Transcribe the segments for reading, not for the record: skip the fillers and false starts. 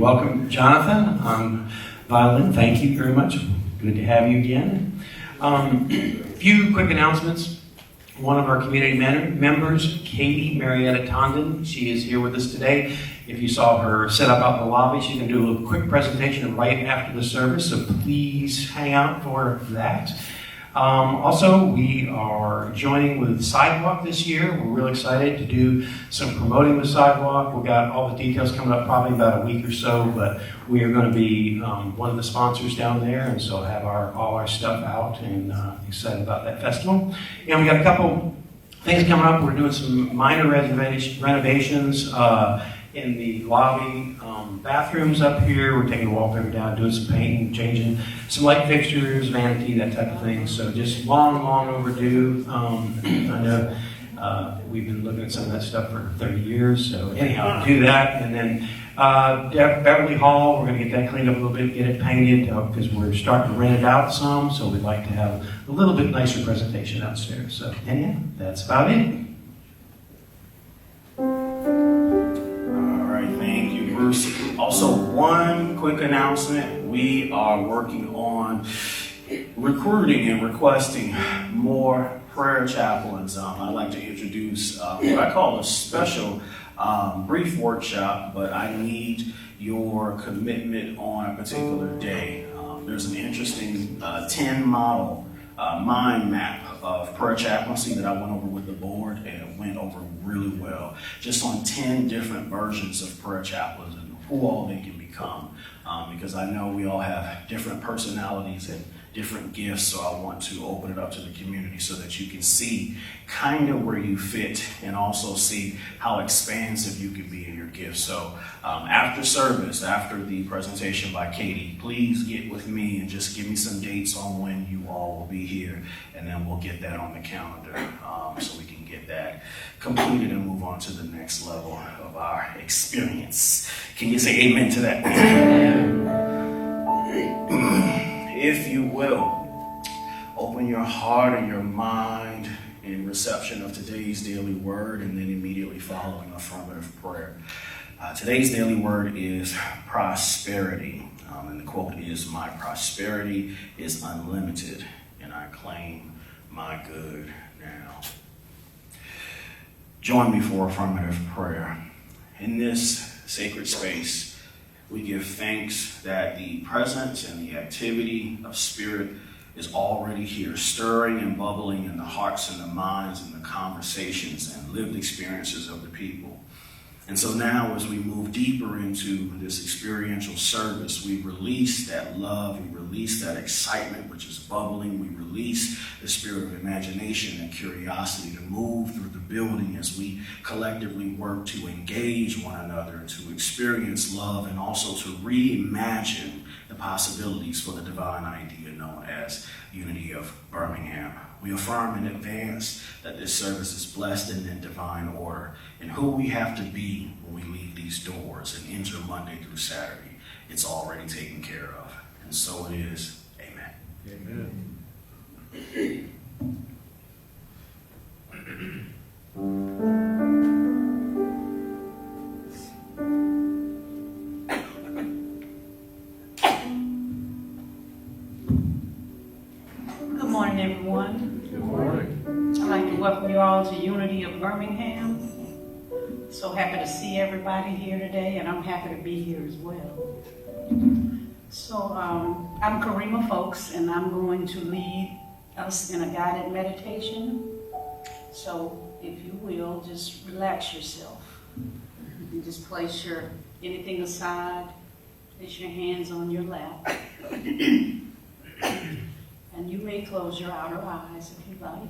welcome Jonathan on violin. Thank you very much. Good to have you again. Few quick announcements. One of our community members, Katie Marietta Tondon, she is here with us today. If you saw her set up out in the lobby, she's going to do a little quick presentation right after the service, so please hang out for that. Also, we are joining with Sidewalk this year. We're really excited to do some promoting with Sidewalk. We've got all the details coming up probably about a week or so, but we are going to be one of the sponsors down there, and so have all our stuff out, and excited about that festival. And we got a couple things coming up. We're doing some minor renovations in the lobby, bathrooms up here. We're taking the wallpaper down, doing some painting, changing some light fixtures, vanity, that type of thing. So just long overdue. I know we've been looking at some of that stuff for 30 years. So anyhow, do that. And then Beverly Hall, we're going to get that cleaned up a little bit, get it painted, because we're starting to rent it out some. So we'd like to have a little bit nicer presentation downstairs. So anyhow, that's about it. Also, one quick announcement. We are working on recruiting and requesting more prayer chaplains. I'd like to introduce what I call a special brief workshop, but I need your commitment on a particular day. There's an interesting 10 model mind map of prayer chaplaincy that I went over with the board, and it went over really well, just on 10 different versions of prayer chaplains and who all they can become, because I know we all have different personalities and different gifts, so I want to open it up to the community so that you can see kind of where you fit and also see how expansive you can be in your gifts. So after service, after the presentation by Katie, please get with me and just give me some dates on when you all will be here, and then we'll get that on the calendar so we can get that completed and move on to the next level of our experience. Can you say amen to that? If you will, open your heart and your mind in reception of today's daily word, and then immediately following affirmative prayer. Today's daily word is prosperity, and the quote is, "My prosperity is unlimited, and I claim my good now." Join me for affirmative prayer. In this sacred space, we give thanks that the presence and the activity of Spirit is already here, stirring and bubbling in the hearts and the minds and the conversations and lived experiences of the people. And so now, as we move deeper into this experiential service, we release that love, we release that excitement which is bubbling, we release the spirit of imagination and curiosity to move through the building as we collectively work to engage one another, to experience love, and also to reimagine the possibilities for the divine idea known as Unity of Birmingham. We affirm in advance that this service is blessed and in divine order, and who we have to be when we leave these doors and enter Monday through Saturday, it's already taken care of. And so it is. Amen. Amen. Good morning, everyone. Good morning. I'd like to welcome you all to Unity of Birmingham. So happy to see everybody here today, and I'm happy to be here as well. So I'm Karima Folks, and I'm going to lead us in a guided meditation. So if you will, just relax yourself. You can just place anything aside, place your hands on your lap. And you may close your outer eyes if you like.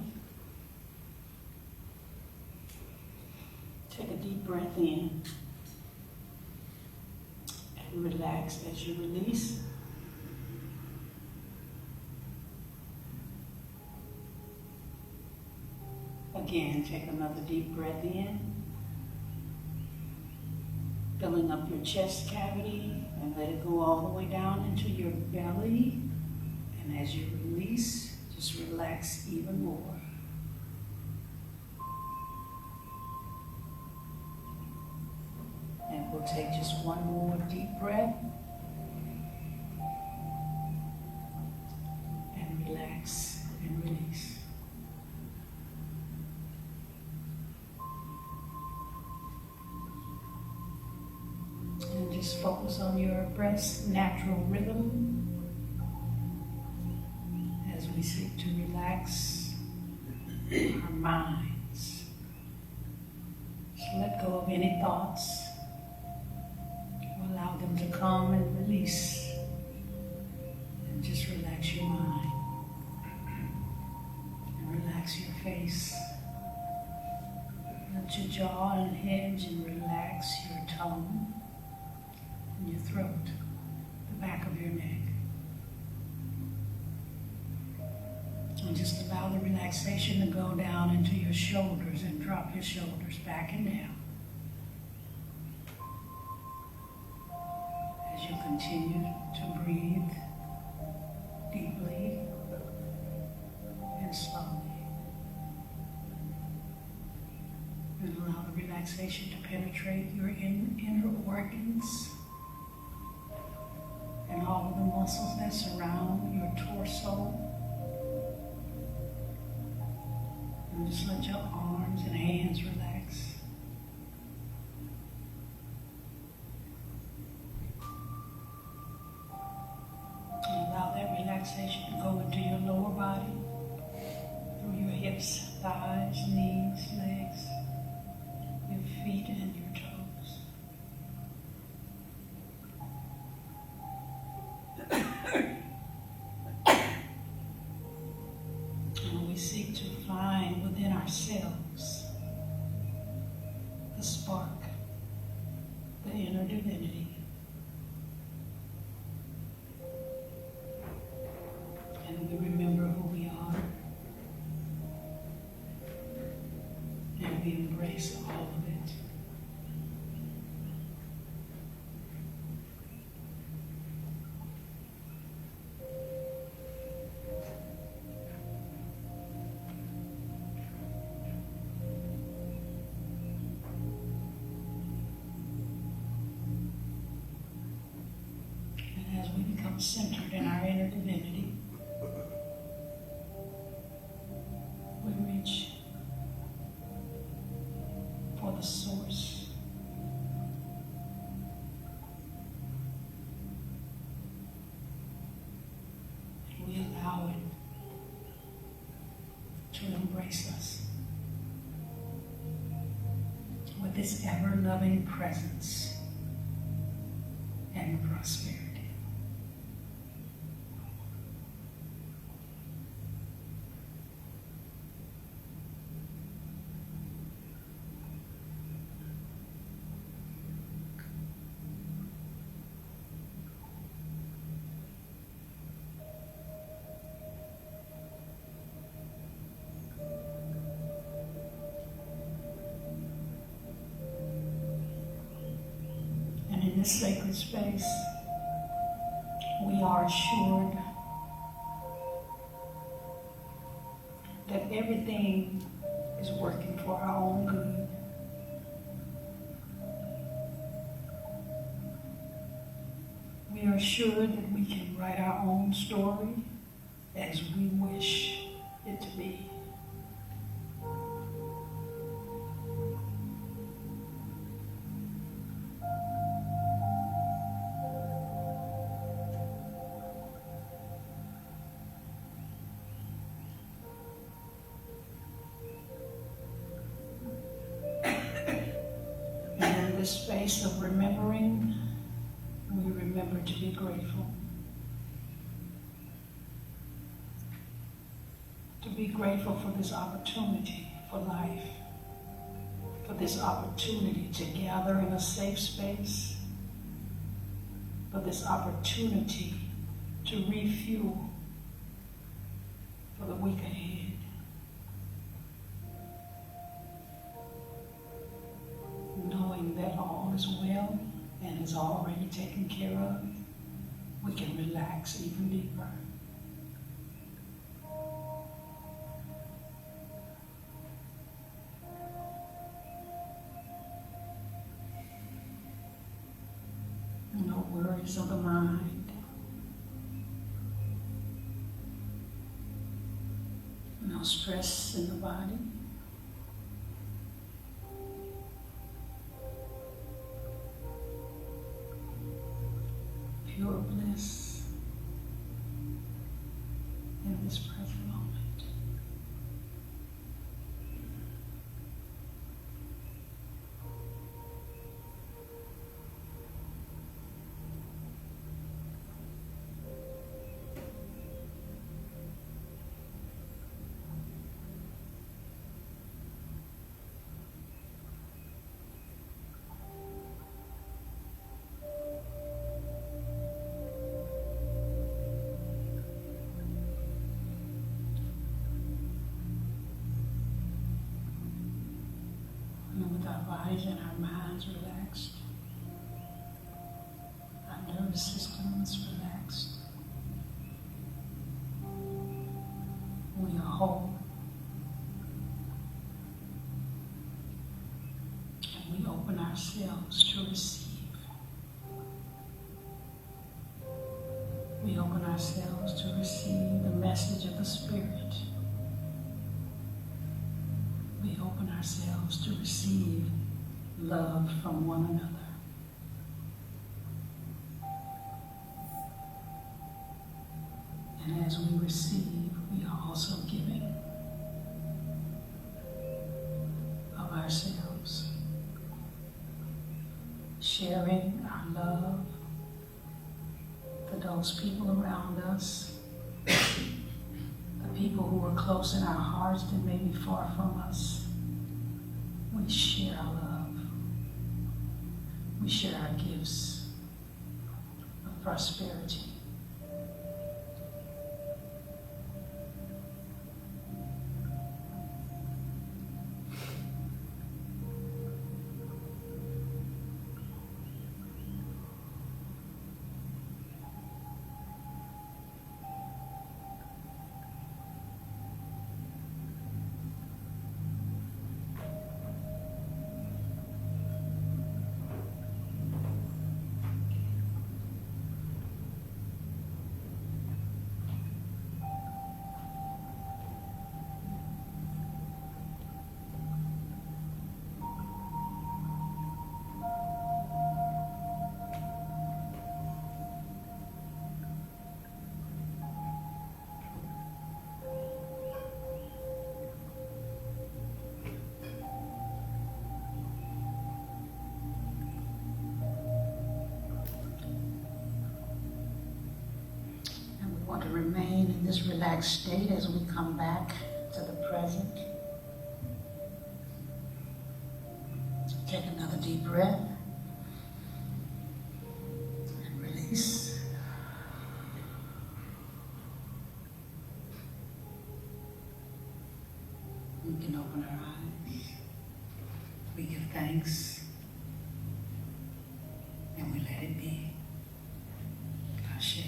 Take a deep breath in and relax as you release. Again, take another deep breath in, filling up your chest cavity, and let it go all the way down into your belly. And as you release, just relax even more. And we'll we'll take just one more deep breath and relax and release. And just focus on your breath's natural rhythm as we seek to relax our minds. So let go of any thoughts. Allow them to come and release. And just relax your mind. And relax your face. Let your jaw unhinge and relax your tongue and your throat, the back of your neck. And just allow the relaxation to go down into your shoulders and drop your shoulders back and down. As you continue to breathe deeply and slowly. And allow the relaxation to penetrate your inner organs and all of the muscles that surround your torso. And just let your arms and hands relax. And allow that relaxation to go into your lower body, through your hips, thighs, knees, legs, your feet and your toes. And we seek to find within ourselves the spark, the inner divinity. And we remember who we are. And we embrace all of it. And as we become centered in our inner divinity, we reach for the source. And we allow it to embrace us with this ever-loving presence and prosperity. And in this sacred space, we are assured that everything is working for our own good. We are assured that we can write our own story as we wish it to be. And in this space of remembering, we remember to be grateful. To be grateful for this opportunity for life, for this opportunity to gather in a safe space, for this opportunity to refuel for the week ahead. Knowing that all is well and is already taken care of, we can relax even deeper. worries of the mind. No stress in the body. Pure bliss in this present moment. And with our bodies and our minds relaxed, our nervous systems relaxed, we are whole. And we open ourselves to receive. We open ourselves to receive the message of the Spirit. We open ourselves to receive love from one another. And as we receive, we are also giving of ourselves, sharing our love to those people around us, the people who are close in our hearts that may be far from us. We share our love. We share our gifts of prosperity. Want to remain in this relaxed state as we come back to the present. Take another deep breath and release. We can open our eyes. We give thanks and we let it be. Ashe.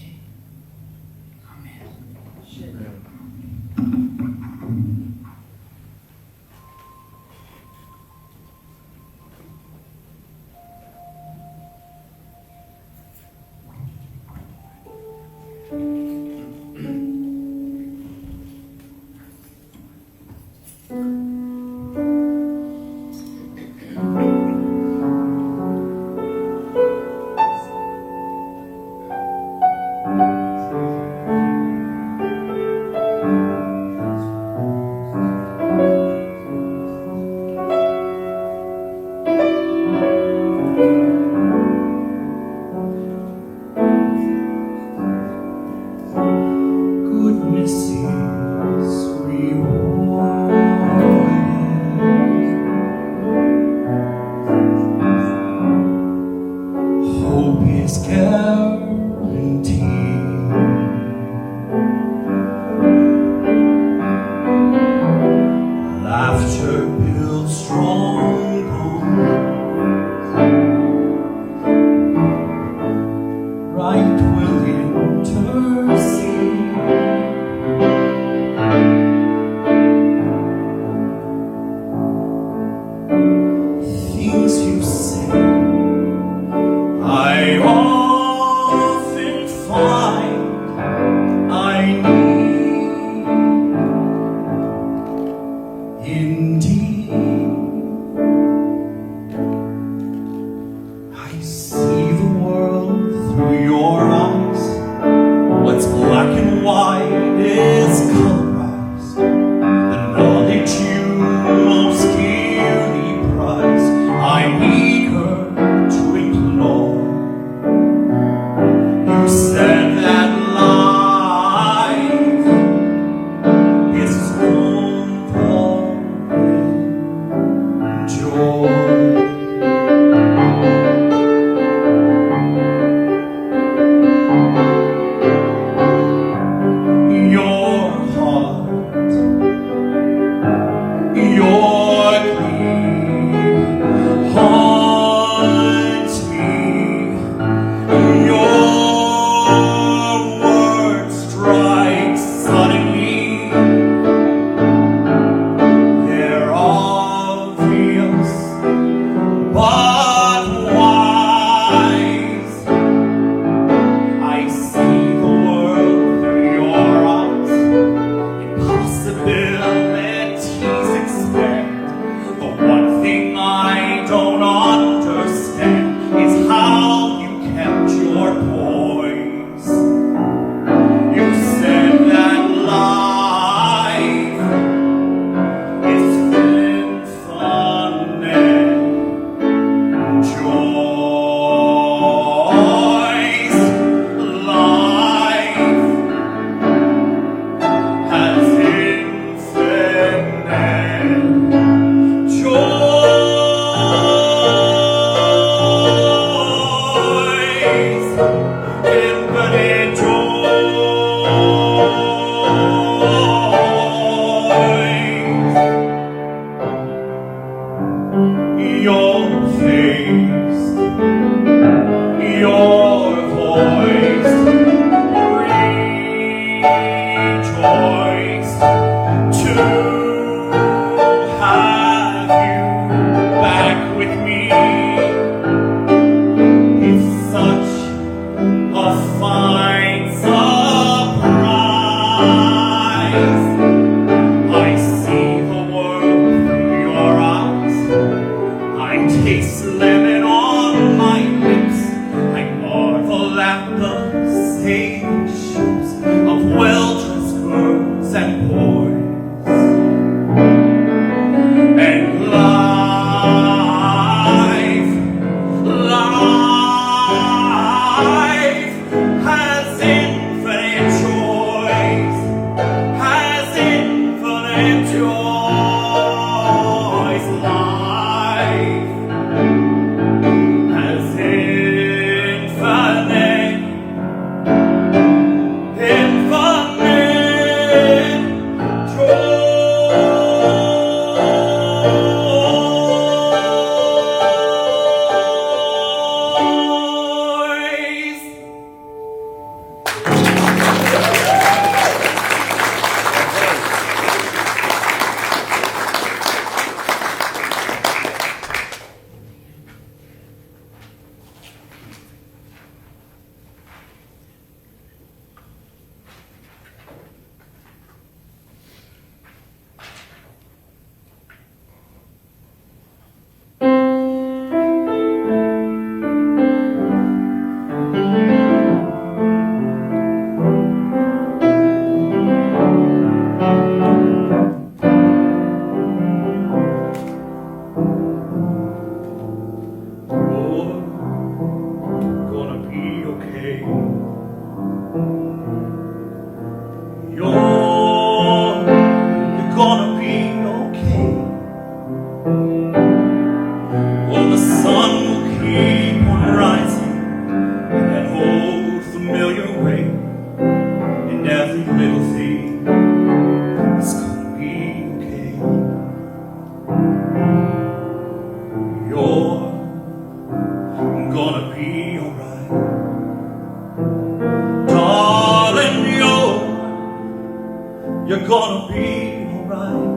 gonna be alright.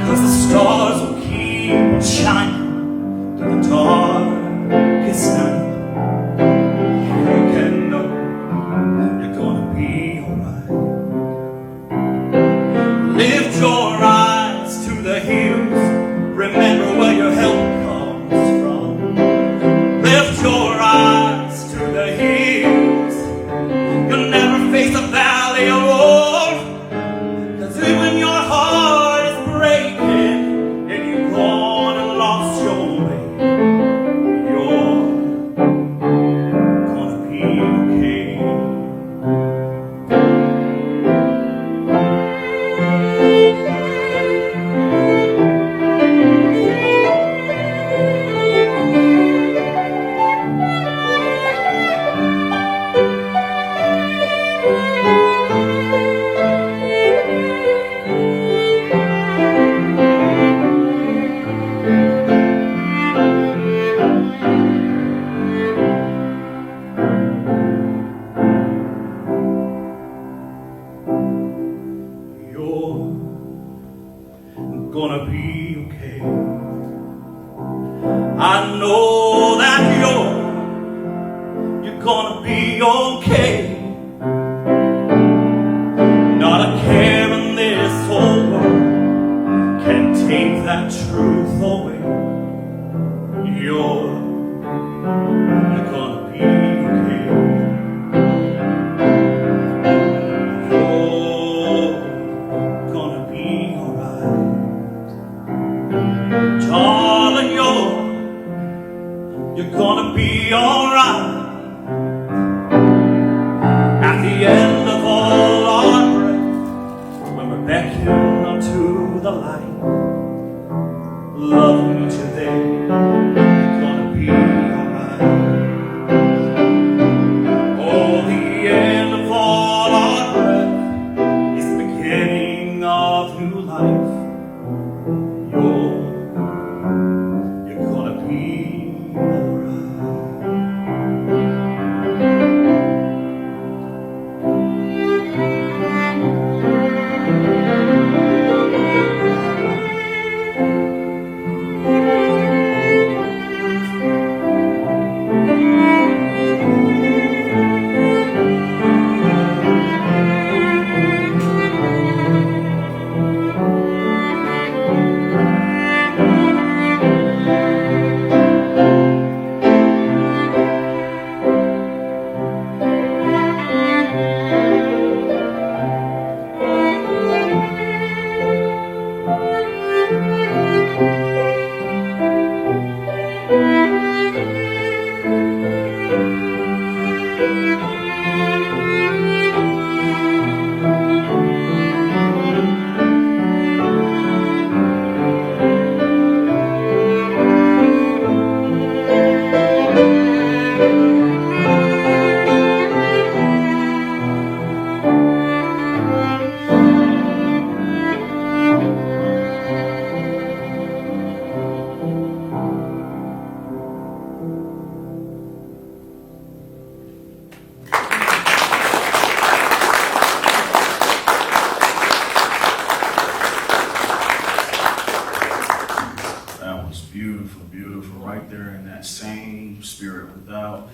'Cause the stars will keep on shining through the darkest night. You can know you're gonna be alright. Lift your eyes to the hills. Remember where your help comes from. Lift your eyes to the hills. You'll never face a valley alone. 'Cause even your heart is breaking and you've gone and lost your way, you're gonna be okay. You're gonna be okay. I know that you're gonna be okay. Not a care in this whole world can take that truth away. You're gonna be okay. You're gonna be alright. Darling, you're gonna be alright. At the end of all our breath, when we're beckoning unto the light, love me today, you're gonna be alright. Oh, the end of all our breath is the beginning of new life. You're gonna be alright. Right there in that same spirit without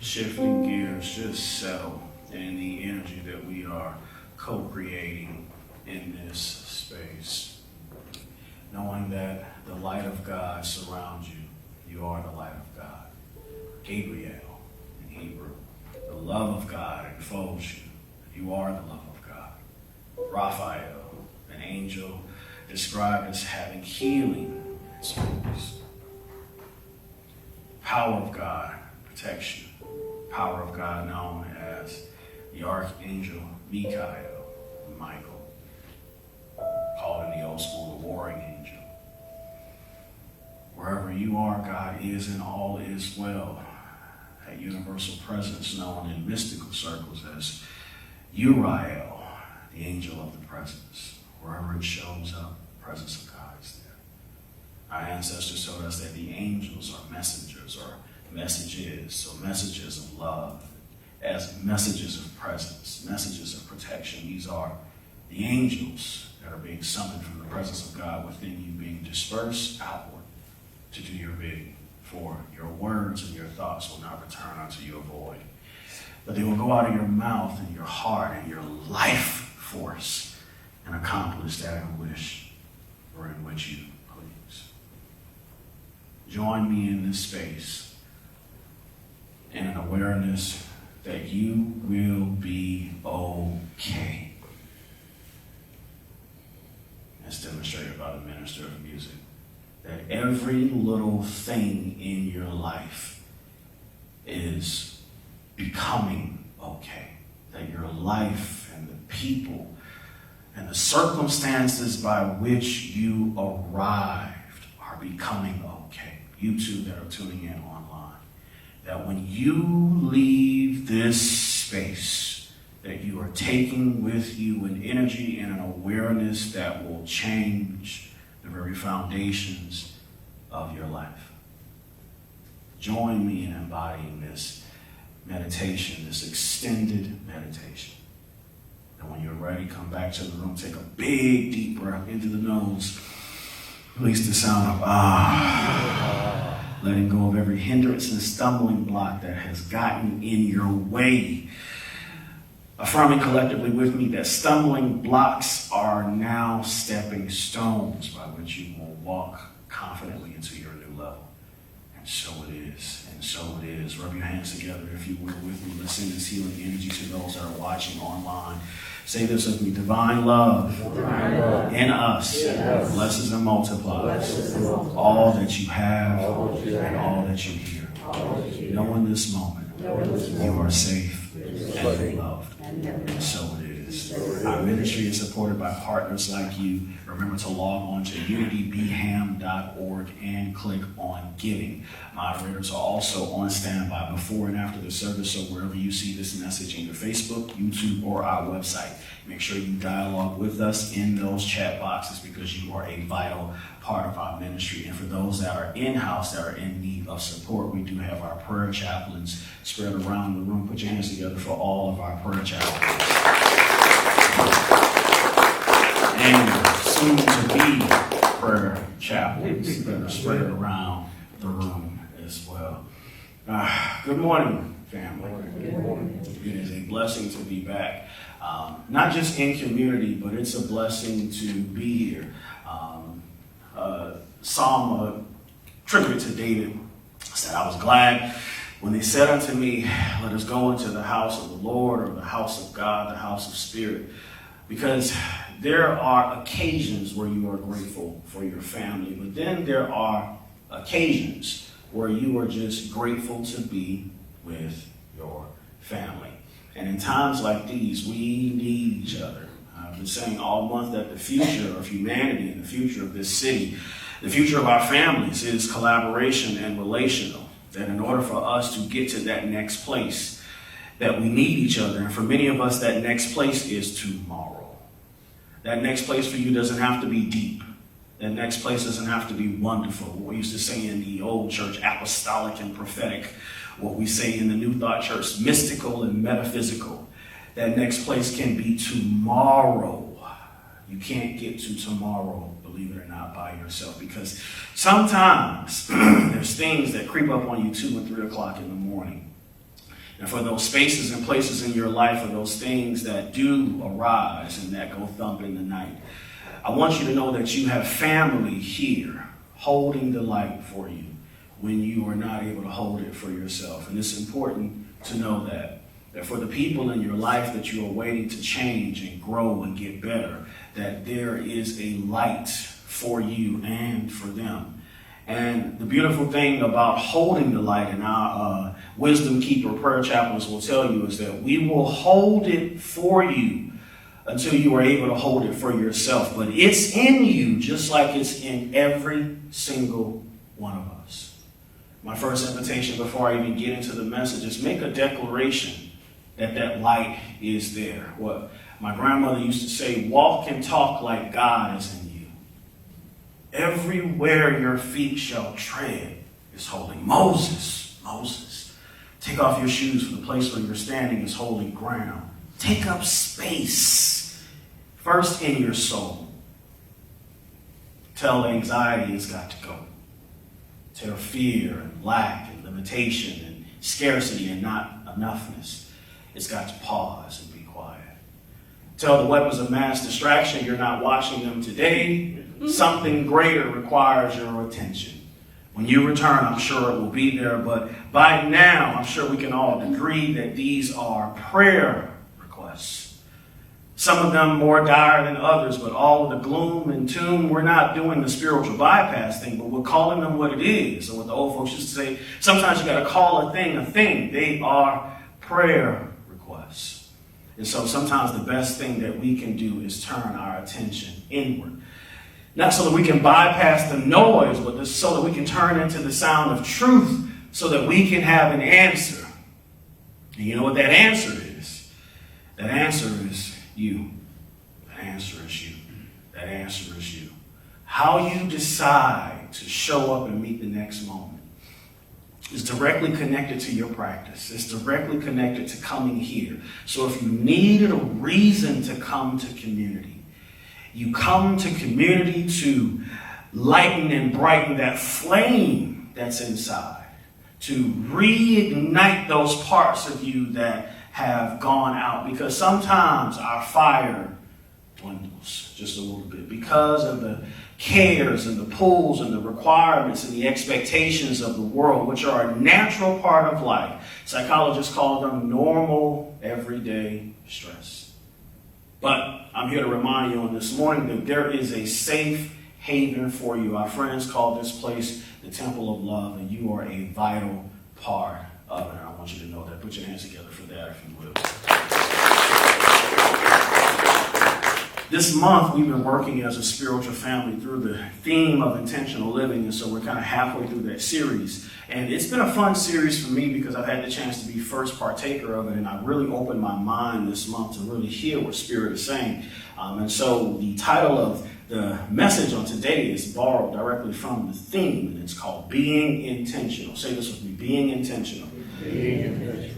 shifting gears, just settle in the energy that we are co-creating in this space. Knowing that the light of God surrounds you. You are the light of God. Gabriel in Hebrew. The love of God enfolds you. You are the love of God. Raphael, an angel described as having healing in his wings. Power of God protects you. Power of God known as the Archangel Michael, called in the old school the warring angel. Wherever you are, God is and all is well. That universal presence known in mystical circles as Uriel, the angel of the presence. Wherever it shows up, the presence of God is there. Our ancestors told us that the angels are messengers or messages, so messages of love, as messages of presence, messages of protection. These are the angels that are being summoned from the presence of God within you, being dispersed outward to do your bidding. For your words and your thoughts will not return unto you void, but they will go out of your mouth and your heart and your life force and accomplish that in wish or in which you please. Join me in this space in an awareness that you will be okay, as demonstrated by the minister of music. That every little thing in your life is becoming okay. That your life and the people and the circumstances by which you arrived are becoming okay. You too that are tuning in online. That when you leave this space, that you are taking with you an energy and an awareness that will change the very foundations of your life. Join me in embodying this meditation, this extended meditation. And when you're ready, come back to the room, take a big, deep breath into the nose. Release the sound of ah. Letting go of every hindrance and stumbling block that has gotten in your way. Affirming collectively with me that stumbling blocks are now stepping stones by which you will walk confidently into your new level. And so it is. And so it is. Rub your hands together, if you will, with me. Let's send this healing energy to those that are watching online. Say this with me. Divine love, in us blesses and multiplies all that you have and all that you hear. Know in this moment you are safe and loved. And so it is. Our ministry is supported by partners like you. Remember to log on to unitybham.org and click on giving. Moderators are also on standby before and after the service, so wherever you see this message in your Facebook, YouTube, or our website, make sure you dialogue with us in those chat boxes because you are a vital part of our ministry. And for those that are in-house, that are in need of support, we do have our prayer chaplains spread around the room. Put your hands together for all of our prayer chaplains. And soon to be prayer chaplains that are spread around the room as well. Good morning, family. Good morning. It is a blessing to be back. Not just in community, but it's a blessing to be here. Psalm tribute to David said, I was glad when they said unto me, let us go into the house of the Lord, or the house of God, the house of spirit. Because there are occasions where you are grateful for your family, but then there are occasions where you are just grateful to be with your family. And in times like these, we need each other. I've been saying all month that the future of humanity and the future of this city, the future of our families is collaboration and relational. That in order for us to get to that next place, that we need each other. And for many of us, that next place is tomorrow. That next place for you doesn't have to be deep. That next place doesn't have to be wonderful. What we used to say in the old church, apostolic and prophetic. What we say in the New Thought Church, mystical and metaphysical. That next place can be tomorrow. You can't get to tomorrow, believe it or not, by yourself. Because sometimes there's things that creep up on you 2 and 3 o'clock in the morning. And for those spaces and places in your life, for those things that do arise and that go thump in the night, I want you to know that you have family here holding the light for you when you are not able to hold it for yourself. And it's important to know that for the people in your life that you are waiting to change and grow and get better, that there is a light for you and for them. And the beautiful thing about holding the light, and our Wisdom Keeper prayer chaplains will tell you, is that we will hold it for you until you are able to hold it for yourself. But it's in you just like it's in every single one of us. My first invitation before I even get into the message is make a declaration that that light is there. What my grandmother used to say, walk and talk like God is in you. Everywhere your feet shall tread is holy. Moses Take off your shoes, for the place where you're standing is holy ground. Take up space, first in your soul. Tell anxiety it's got to go. Tell fear and lack and limitation and scarcity and not enoughness, it's got to pause and be quiet. Tell the weapons of mass distraction you're not watching them today. Something greater requires your attention. When you return, I'm sure it will be there, but by now, I'm sure we can all agree that these are prayer requests. Some of them more dire than others, but all of the gloom and doom, we're not doing the spiritual bypass thing, but we're calling them what it is. And what the old folks used to say, sometimes you got to call a thing a thing. They are prayer requests. And so sometimes the best thing that we can do is turn our attention inward. Not so that we can bypass the noise, but so that we can turn into the sound of truth so that we can have an answer. And you know what that answer is? That answer is you. That answer is you. That answer is you. How you decide to show up and meet the next moment is directly connected to your practice. It's directly connected to coming here. So if you needed a reason to come to community, you come to community to lighten and brighten that flame that's inside, to reignite those parts of you that have gone out, because sometimes our fire dwindles just a little bit because of the cares and the pulls and the requirements and the expectations of the world, which are a natural part of life. Psychologists call them normal, everyday stress. But I'm here to remind you on this morning that there is a safe haven for you. Our friends call this place the Temple of Love, and you are a vital part of it. I want you to know that. Put your hands together for that, if you will. This month, we've been working as a spiritual family through the theme of intentional living, and so we're kind of halfway through that series. And it's been a fun series for me because I've had the chance to be first partaker of it, and I really opened my mind this month to really hear what Spirit is saying. And so the title of the message on today is borrowed directly from the theme, and it's called Being Intentional. Say this with me, being intentional.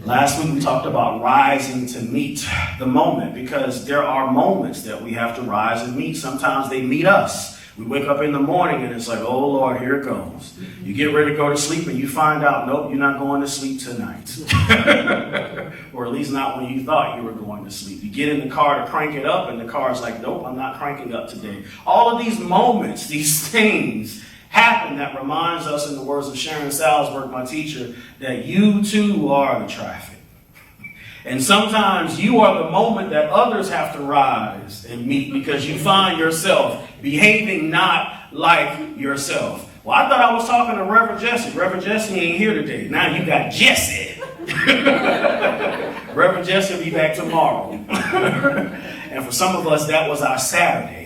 Last week we talked about rising to meet the moment, because there are moments that we have to rise and meet. Sometimes they meet us. We wake up in the morning and it's like, oh Lord, here it goes. You get ready to go to sleep and you find out, nope, you're not going to sleep tonight. Or at least not when you thought you were going to sleep. You get in the car to crank it up and the car's like, nope, I'm not cranking up today. All of these moments, these things happen that reminds us, in the words of Sharon Salzberg, my teacher, that you too are the traffic. And sometimes you are the moment that others have to rise and meet because you find yourself behaving not like yourself. Well, I thought I was talking to Reverend Jesse. Reverend Jesse ain't here today. Now you got Jesse. Reverend Jesse will be back tomorrow. And for some of us, that was our Saturday.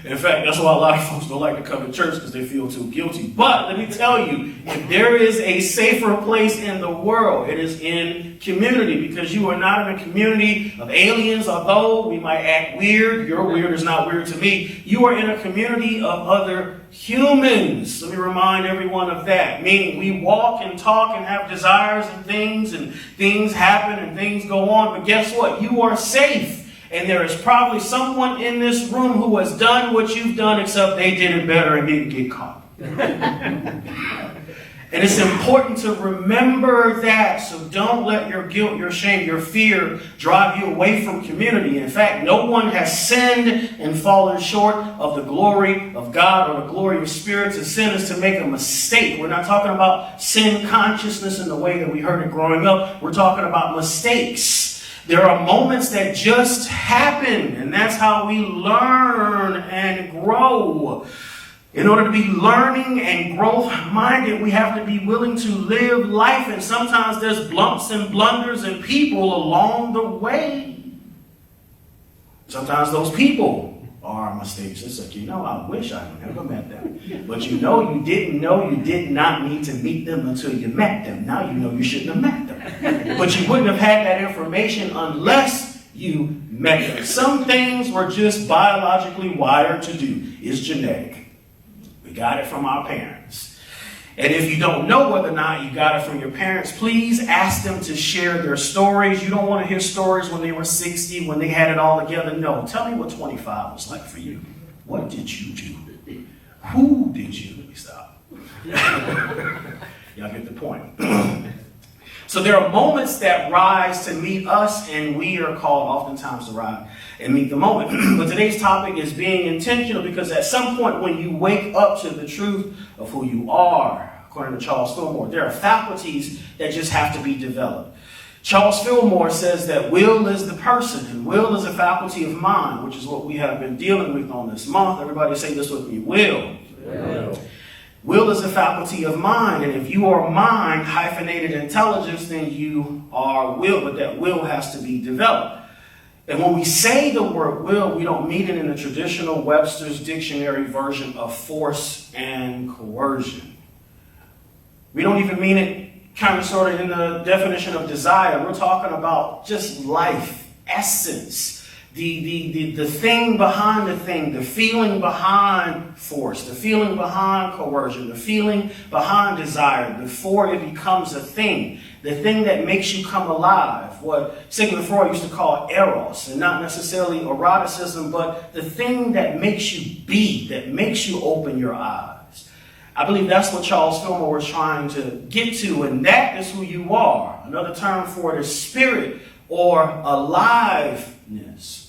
In fact, that's why a lot of folks don't like to come to church, because they feel too guilty. But let me tell you, if there is a safer place in the world, it is in community, because you are not in a community of aliens. Although we might act weird, your weird is not weird to me. You are in a community of other humans. Let me remind everyone of that. Meaning we walk and talk and have desires and things happen and things go on. But guess what? You are safe. And there is probably someone in this room who has done what you've done, except they did it better and didn't get caught. And it's important to remember that. So don't let your guilt, your shame, your fear drive you away from community. In fact, no one has sinned and fallen short of the glory of God or the glory of Spirit. To sin is to make a mistake. We're not talking about sin consciousness in the way that we heard it growing up. We're talking about mistakes. There are moments that just happen, and that's how we learn and grow. In order to be learning and growth-minded, we have to be willing to live life, and sometimes there's bumps and blunders and people along the way. Sometimes those people are mistakes. It's like, I wish I had never met them. But you did not need to meet them until you met them. Now you know you shouldn't have met them. But you wouldn't have had that information unless you met them. Some things we're just biologically wired to do. It's genetic. We got it from our parents. And if you don't know whether or not you got it from your parents, please ask them to share their stories. You don't want to hear stories when they were 60, when they had it all together. No, tell me what 25 was like for you. What did you do? Who did you? Let me stop. Y'all get the point. So there are moments that rise to meet us, and we are called oftentimes to rise and meet the moment. But today's topic is being intentional, because at some point when you wake up to the truth of who you are, according to Charles Fillmore, there are faculties that just have to be developed. Charles Fillmore says that will is the person, and will is a faculty of mind, which is what we have been dealing with on this month. Everybody say this with me, will. Will is a faculty of mind, and if you are mind, hyphenated intelligence, then you are will, but that will has to be developed. And when we say the word will, we don't mean it in the traditional Webster's dictionary version of force and coercion. We don't even mean it kind of sort of in the definition of desire. We're talking about just life, essence. The thing behind the thing, the feeling behind force, the feeling behind coercion, the feeling behind desire before it becomes a thing, the thing that makes you come alive, what Sigmund Freud used to call eros, and not necessarily eroticism, but the thing that makes you be, that makes you open your eyes. I believe that's what Charles Fillmore was trying to get to, and that is who you are. Another term for it is spirit or aliveness.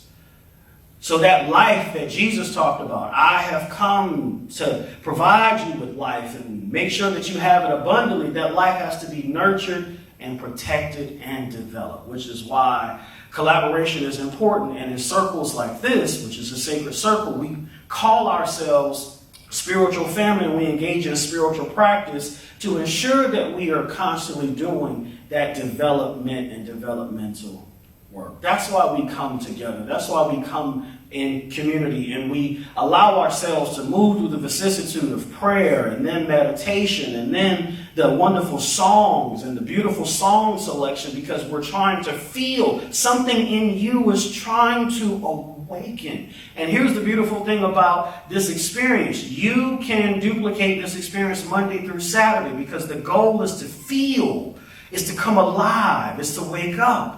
So that life that Jesus talked about, I have come to provide you with life and make sure that you have it abundantly, that life has to be nurtured and protected and developed, which is why collaboration is important. And in circles like this, which is a sacred circle, we call ourselves spiritual family, and we engage in spiritual practice to ensure that we are constantly doing that development and developmental work. That's why we come together. That's why we come in community, and we allow ourselves to move through the vicissitude of prayer and then meditation and then the wonderful songs and the beautiful song selection, because we're trying to feel something in you is trying to awaken. And here's the beautiful thing about this experience. You can duplicate this experience Monday through Saturday, because the goal is to feel, is to come alive, is to wake up.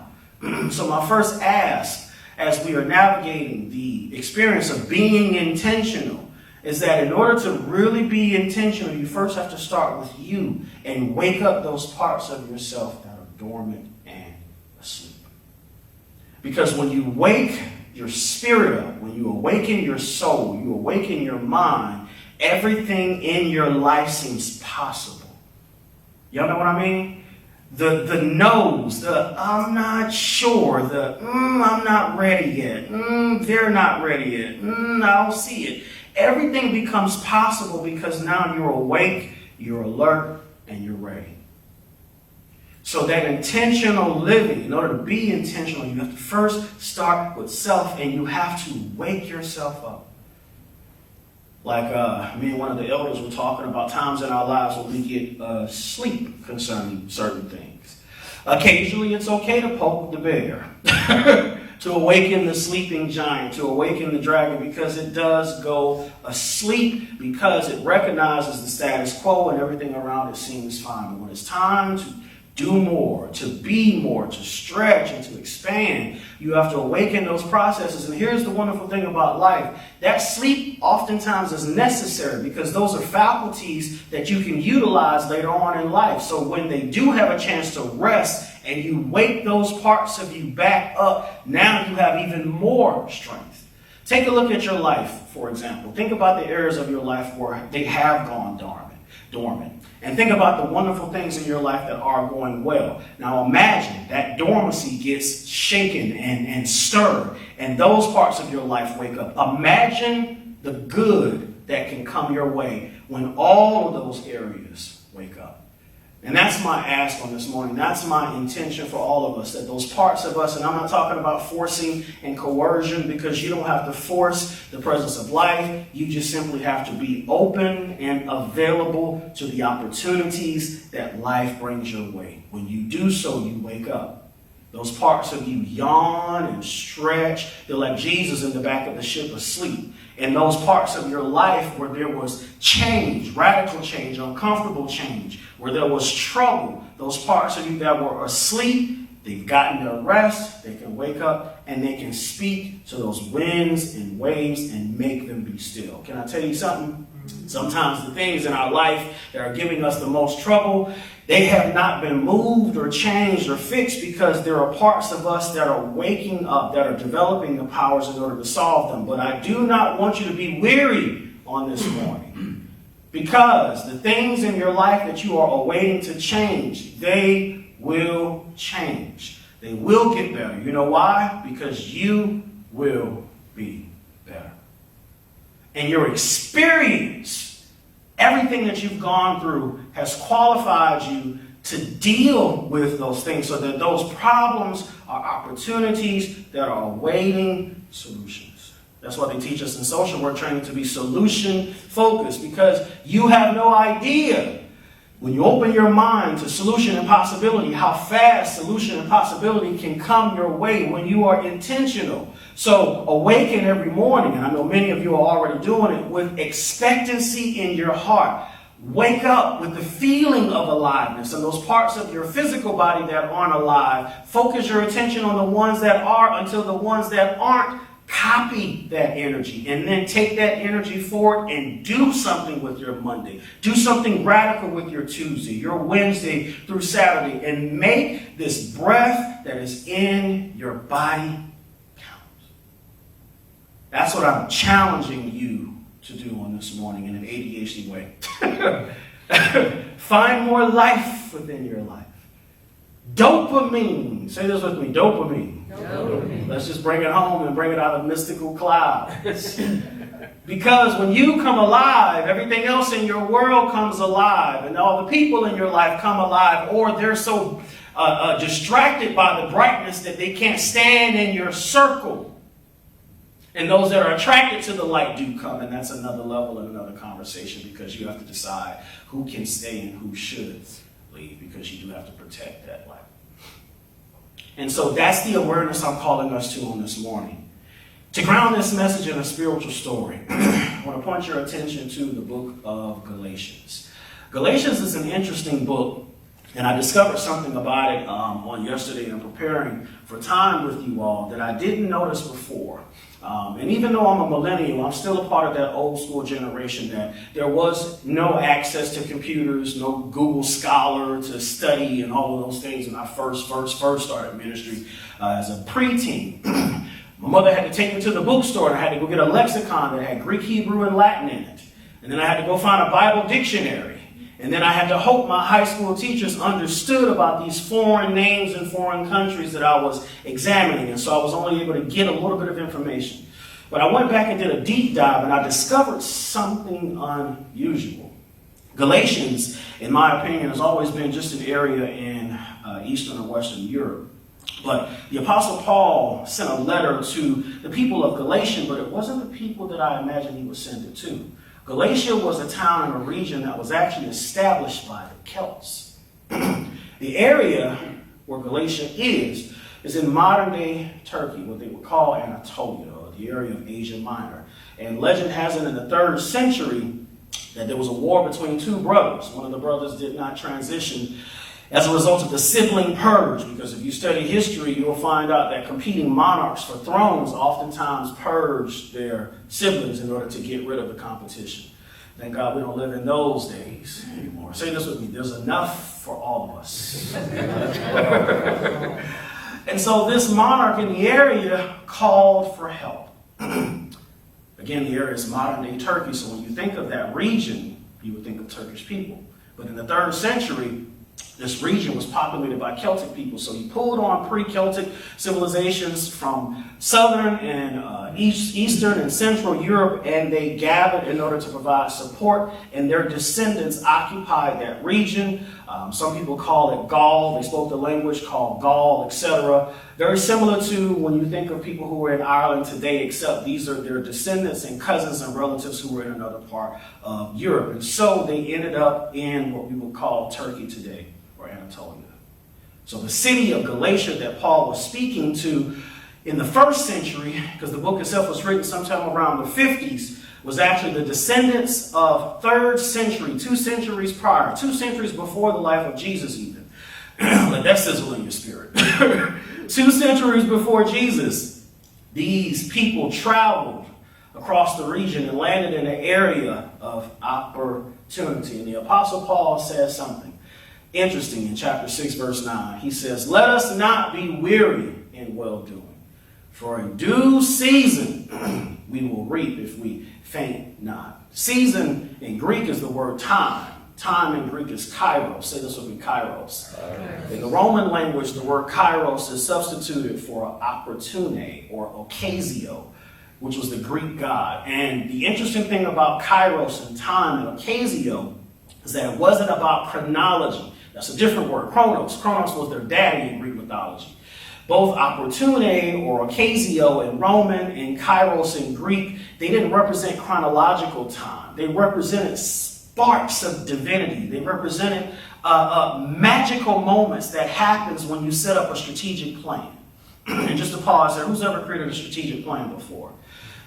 So my first ask, as we are navigating the experience of being intentional, is that in order to really be intentional, you first have to start with you and wake up those parts of yourself that are dormant and asleep. Because when you wake your spirit up, when you awaken your soul, you awaken your mind, everything in your life seems possible. Y'all know what I mean? The no's, the I'm not sure, the I'm not ready yet, they're not ready yet, I don't see it. Everything becomes possible because now you're awake, you're alert, and you're ready. So that intentional living, in order to be intentional, you have to first start with self, and you have to wake yourself up. Like me and one of the elders were talking about times in our lives when we get sleep concerning certain things. Occasionally it's okay to poke the bear, to awaken the sleeping giant, to awaken the dragon, because it does go asleep, because it recognizes the status quo and everything around it seems fine. But when it's time to do more, to be more, to stretch and to expand, you have to awaken those processes. And here's the wonderful thing about life. That sleep oftentimes is necessary, because those are faculties that you can utilize later on in life. So when they do have a chance to rest and you wake those parts of you back up, now you have even more strength. Take a look at your life, for example. Think about the areas of your life where they have gone dormant. And think about the wonderful things in your life that are going well. Now imagine that dormancy gets shaken and stirred, and those parts of your life wake up. Imagine the good that can come your way when all of those areas wake up. And that's my ask on this morning. That's my intention for all of us, that those parts of us, and I'm not talking about forcing and coercion, because you don't have to force the presence of life. You just simply have to be open and available to the opportunities that life brings your way. When you do so, you wake up. Those parts of you yawn and stretch. They're like Jesus in the back of the ship asleep. And those parts of your life where there was change, radical change, uncomfortable change, where there was trouble, those parts of you that were asleep, they've gotten their rest, they can wake up, and they can speak to those winds and waves and make them be still. Can I tell you something? Sometimes the things in our life that are giving us the most trouble, they have not been moved or changed or fixed because there are parts of us that are waking up, that are developing the powers in order to solve them. But I do not want you to be weary on this morning, because the things in your life that you are awaiting to change, they will change. They will get better. You know why? Because you will be better. And your experience, everything that you've gone through, has qualified you to deal with those things, so that those problems are opportunities that are awaiting solutions. That's why they teach us in social work training to be solution focused, because you have no idea, when you open your mind to solution and possibility, how fast solution and possibility can come your way when you are intentional. So awaken every morning, and I know many of you are already doing it, with expectancy in your heart. Wake up with the feeling of aliveness, and those parts of your physical body that aren't alive, focus your attention on the ones that are, until the ones that aren't copy that energy, and then take that energy forward and do something with your Monday. Do something radical with your Tuesday, your Wednesday through Saturday, and make this breath that is in your body count. That's what I'm challenging you to do on this morning in an ADHD way. Find more life within your life. Dopamine. Say this with me. Dopamine. Dopamine. Let's just bring it home and bring it out of mystical clouds. Because when you come alive, everything else in your world comes alive, and all the people in your life come alive, or they're so distracted by the brightness that they can't stand in your circle. And those that are attracted to the light do come, and that's another level and another conversation, because you have to decide who can stay and who should leave, because you do have to protect that light. And so that's the awareness I'm calling us to on this morning. To ground this message in a spiritual story, I want to point your attention to the book of Galatians. Galatians is an interesting book, and I discovered something about it on yesterday in preparing for time with you all that I didn't notice before. And even though I'm a millennial, I'm still a part of that old school generation that there was no access to computers, no Google Scholar to study and all of those things when I first started ministry as a preteen. My mother had to take me to the bookstore, and I had to go get a lexicon that had Greek, Hebrew, and Latin in it. And then I had to go find a Bible dictionary. And then I had to hope my high school teachers understood about these foreign names and foreign countries that I was examining. And so I was only able to get a little bit of information. But I went back and did a deep dive, and I discovered something unusual. Galatians, in my opinion, has always been just an area in Eastern or Western Europe. But the Apostle Paul sent a letter to the people of Galatia, but it wasn't the people that I imagined he would send it to. Galatia was a town and a region that was actually established by the Celts. The area where Galatia is in modern-day Turkey, what they would call Anatolia, or the area of Asia Minor. And legend has it in the 3rd century that there was a war between two brothers. One of the brothers did not transition as a result of the sibling purge, because if you study history, you'll find out that competing monarchs for thrones oftentimes purged their siblings in order to get rid of the competition. Thank God we don't live in those days anymore. Say this with me. There's enough for all of us. And so this monarch in the area called for help. Again, the area is modern-day Turkey, so when you think of that region, you would think of Turkish people. But in the 3rd century, this region was populated by Celtic people, so he pulled on pre-Celtic civilizations from southern and eastern and central Europe, and they gathered in order to provide support, and their descendants occupied that region. Some people call it Gaul. They spoke the language called Gaul, etc. Very similar to when you think of people who are in Ireland today, except these are their descendants and cousins and relatives who were in another part of Europe. And so they ended up in what we would call Turkey today, or Anatolia. So the city of Galatia that Paul was speaking to in the first century, because the book itself was written sometime around the 50s, was actually the descendants of 3rd century, 2 centuries prior, 2 centuries before the life of Jesus even. Let that sizzle in your spirit. 2 centuries before Jesus, these people traveled across the region and landed in an area of opportunity. And the Apostle Paul says something interesting in chapter 6, verse 9. He says, "Let us not be weary in well-doing, for in due season we will reap if we faint not." Season in Greek is the word time. Time in Greek is kairos. Say this with me, kairos. In the Roman language, the word kairos is substituted for opportune or ocasio, which was the Greek god. And the interesting thing about kairos and time and ocasio is that it wasn't about chronology. That's a different word, chronos. Chronos was their daddy in Greek mythology. Both opportune or ocasio in Roman and kairos in Greek, they didn't represent chronological time. They represented sparks of divinity. They represented magical moments that happens when you set up a strategic plan. And just to pause there, who's ever created a strategic plan before?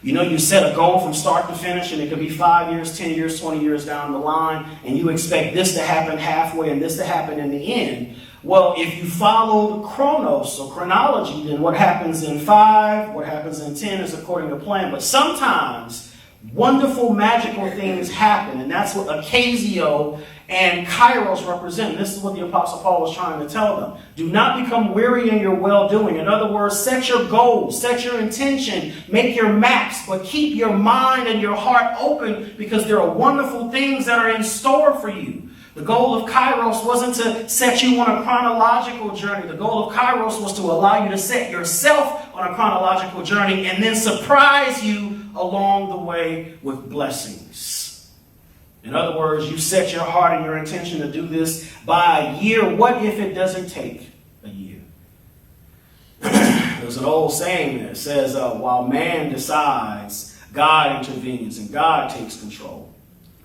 You know, you set a goal from start to finish, and it could be 5 years, 10 years, 20 years down the line, and you expect this to happen halfway and this to happen in the end. Well, if you followed chronos, or chronology, then what happens in 5, what happens in 10 is according to plan. But sometimes wonderful, magical things happen, and that's what ocasio and kairos represent. This is what the Apostle Paul was trying to tell them. Do not become weary in your well-doing. In other words, set your goals, set your intention, make your maps, but keep your mind and your heart open, because there are wonderful things that are in store for you. The goal of kairos wasn't to set you on a chronological journey. The goal of kairos was to allow you to set yourself on a chronological journey and then surprise you along the way with blessings. In other words, you set your heart and your intention to do this by a year. What if it doesn't take a year? There's an old saying that says, while man decides, God intervenes and God takes control.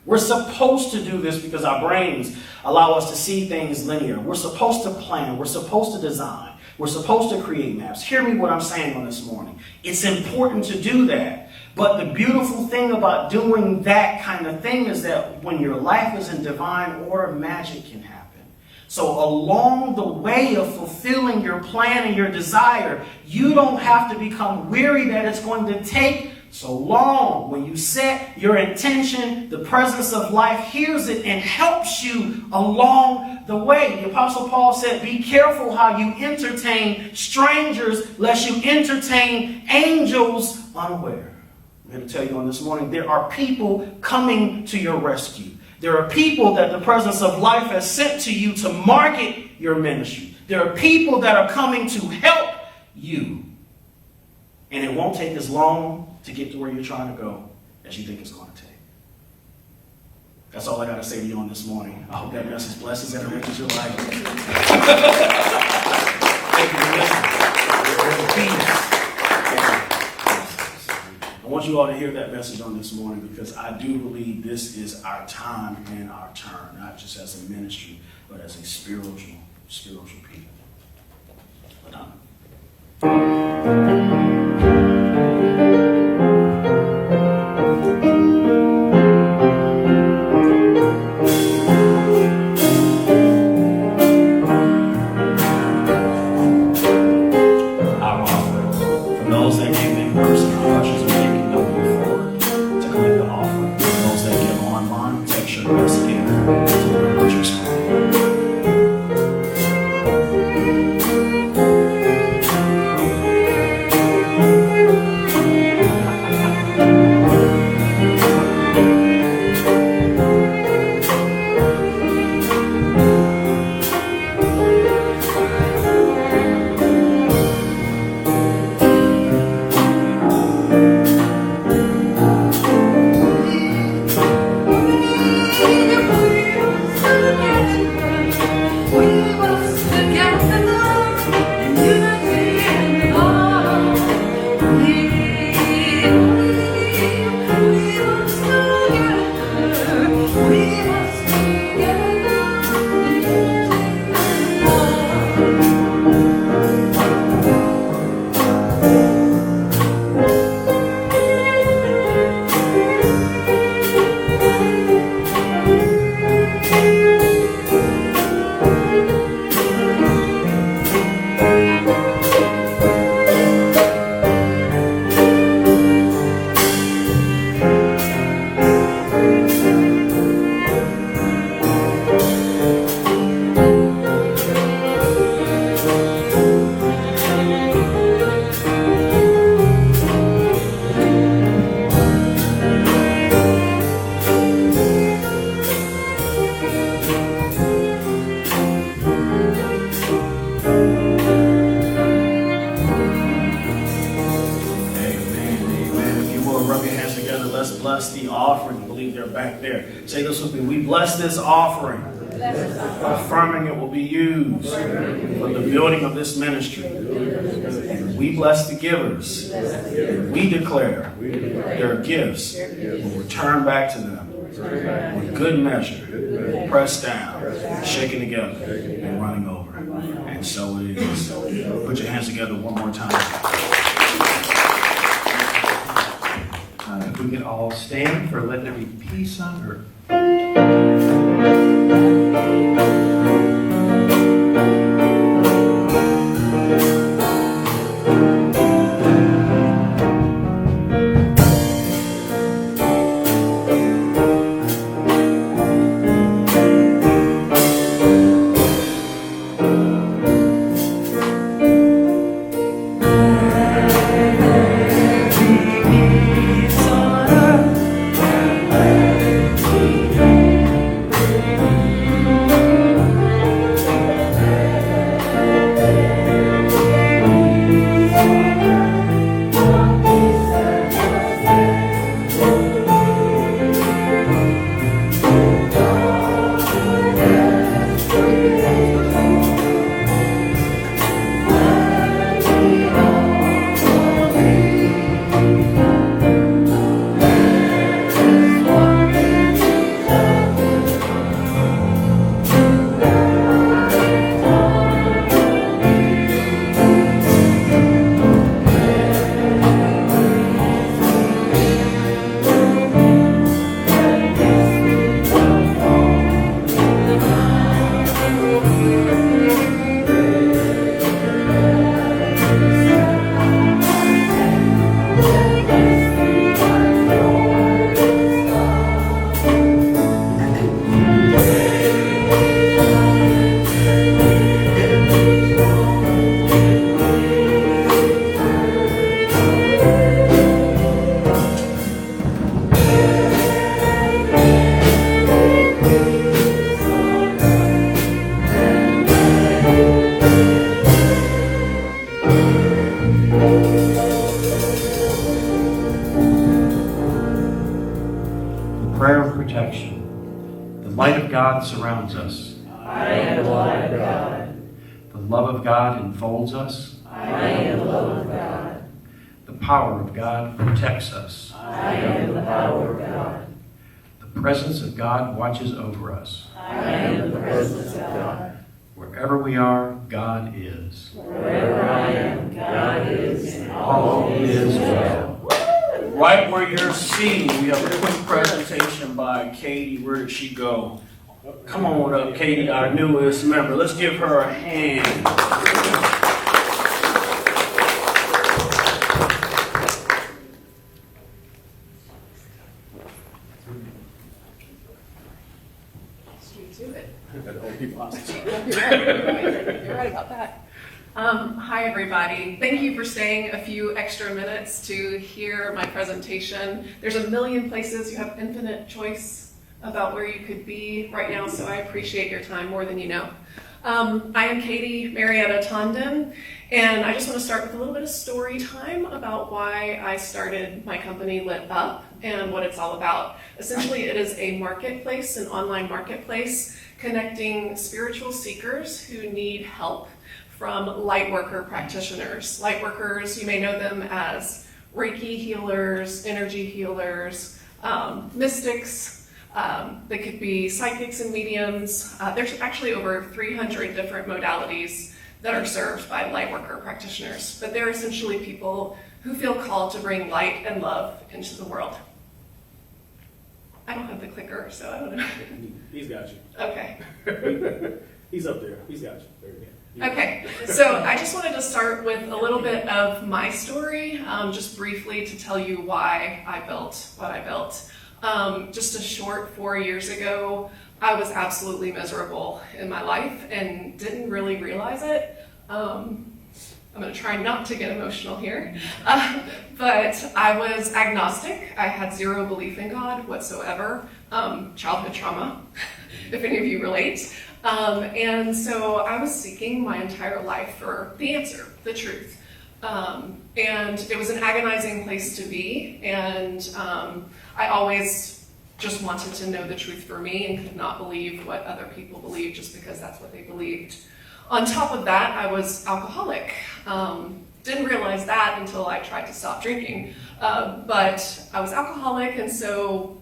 We're supposed to do this because our brains allow us to see things linear. We're supposed to plan. We're supposed to design. We're supposed to create maps. Hear me what I'm saying on this morning. It's important to do that. But the beautiful thing about doing that kind of thing is that when your life is in divine order, magic can happen. So along the way of fulfilling your plan and your desire, you don't have to become weary that it's going to take so long. When you set your intention, the presence of life hears it and helps you along the way. The Apostle Paul said, be careful how you entertain strangers, lest you entertain angels unaware. I'm going to tell you on this morning, there are people coming to your rescue. There are people that the presence of life has sent to you to market your ministry. There are people that are coming to help you. And it won't take as long to get to where you're trying to go as you think it's going to take. That's all I got to say to you on this morning. I hope that message blesses and enriches your life. Thank you for listening. I want you all to hear that message on this morning, because I do believe this is our time and our turn, not just as a ministry, but as a spiritual people. bless the offering. I believe they're back there. Say this with me. We bless this offering, affirming it will be used for the building of this ministry. We bless the givers. We declare their gifts will return back to them with good measure, pressed down, shaken together, and running over. And so it is. Put your hands together one more time. If we could all stand for Let There Be Peace on Earth. Prayer of protection. The light of God surrounds us. I am the light of God. The love of God enfolds us. I am the love of God. The power of God protects us. I am the power of God. The presence of God watches over us. I am the presence of God. Wherever we are, God is. Wherever I am, God is, and all is well. Right where you're seated, we have a quick presentation by Katie. Where did she go? Come on up, Katie, our newest member. Let's give her a hand. To it. You're right about that. Hi, everybody. Thank you for staying a few extra minutes to hear my presentation. There's a million places. You have infinite choice about where you could be right now, so I appreciate your time more than you know. I am Katie Marietta Tondon, and I just want to start with a little bit of story time about why I started my company Lit Up and what it's all about. Essentially, it is a marketplace, an online marketplace, connecting spiritual seekers who need help from lightworker practitioners. Lightworkers, you may know them as Reiki healers, energy healers, mystics. They could be psychics and mediums. There's actually over 300 different modalities that are served by lightworker practitioners, but they're essentially people who feel called to bring light and love into the world. I don't have the clicker, so I don't know. He's got you. Okay. He's up there. He's got you. There you go. Okay, so I just wanted to start with a little bit of my story, just briefly to tell you why I built what I built. Just a short 4 years ago, I was absolutely miserable in my life and didn't really realize it. I'm going to try not to get emotional here, but I was agnostic. I had zero belief in God whatsoever, childhood trauma, if any of you relate. And so I was seeking my entire life for the answer, the truth. And it was an agonizing place to be, and I always just wanted to know the truth for me and could not believe what other people believed just because that's what they believed. On top of that, I was alcoholic. Didn't realize that until I tried to stop drinking. But I was alcoholic, and so,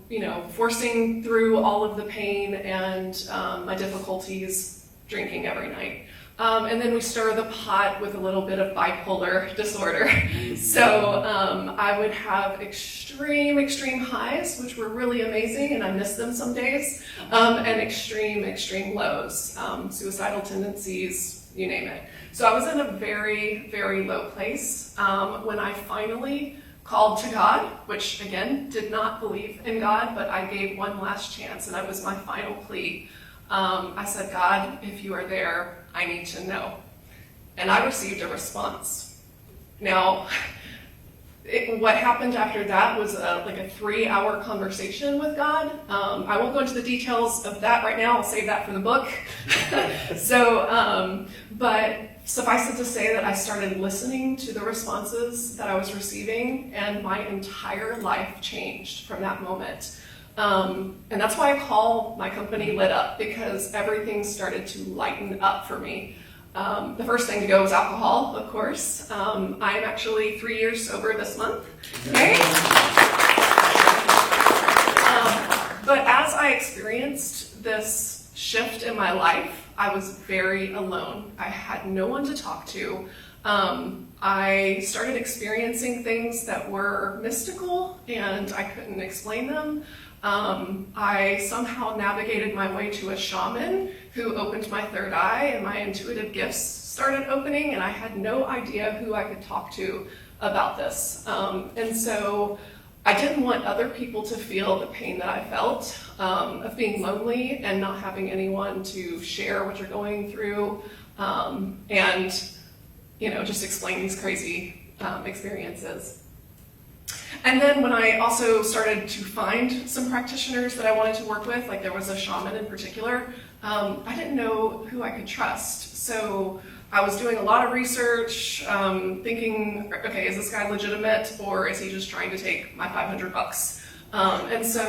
forcing through all of the pain and my difficulties, drinking every night. And then we stir the pot with a little bit of bipolar disorder. So I would have extreme highs, which were really amazing, and I miss them some days, and extreme lows, suicidal tendencies, you name it. So I was in a very, very low place when I finally called to God, which again, did not believe in God, but I gave one last chance, and that was my final plea. I said, God, if you are there, I need to know. And I received a response. Now, what happened after that was like a 3-hour conversation with God. I won't go into the details of that right now. I'll save that for the book. But suffice it to say that I started listening to the responses that I was receiving, and my entire life changed from that moment. And that's why I call my company Lit Up, because everything started to lighten up for me. The first thing to go was alcohol, of course. I'm actually 3 years sober this month. Okay? But as I experienced this shift in my life, I was very alone. I had no one to talk to. I started experiencing things that were mystical, and I couldn't explain them. I somehow navigated my way to a shaman who opened my third eye, and my intuitive gifts started opening, and I had no idea who I could talk to about this. And so I didn't want other people to feel the pain that I felt of being lonely and not having anyone to share what you're going through, and just explain these crazy experiences. And then when I also started to find some practitioners that I wanted to work with, like there was a shaman in particular, I didn't know who I could trust. So I was doing a lot of research, thinking, okay, is this guy legitimate, or is he just trying to take my $500? And so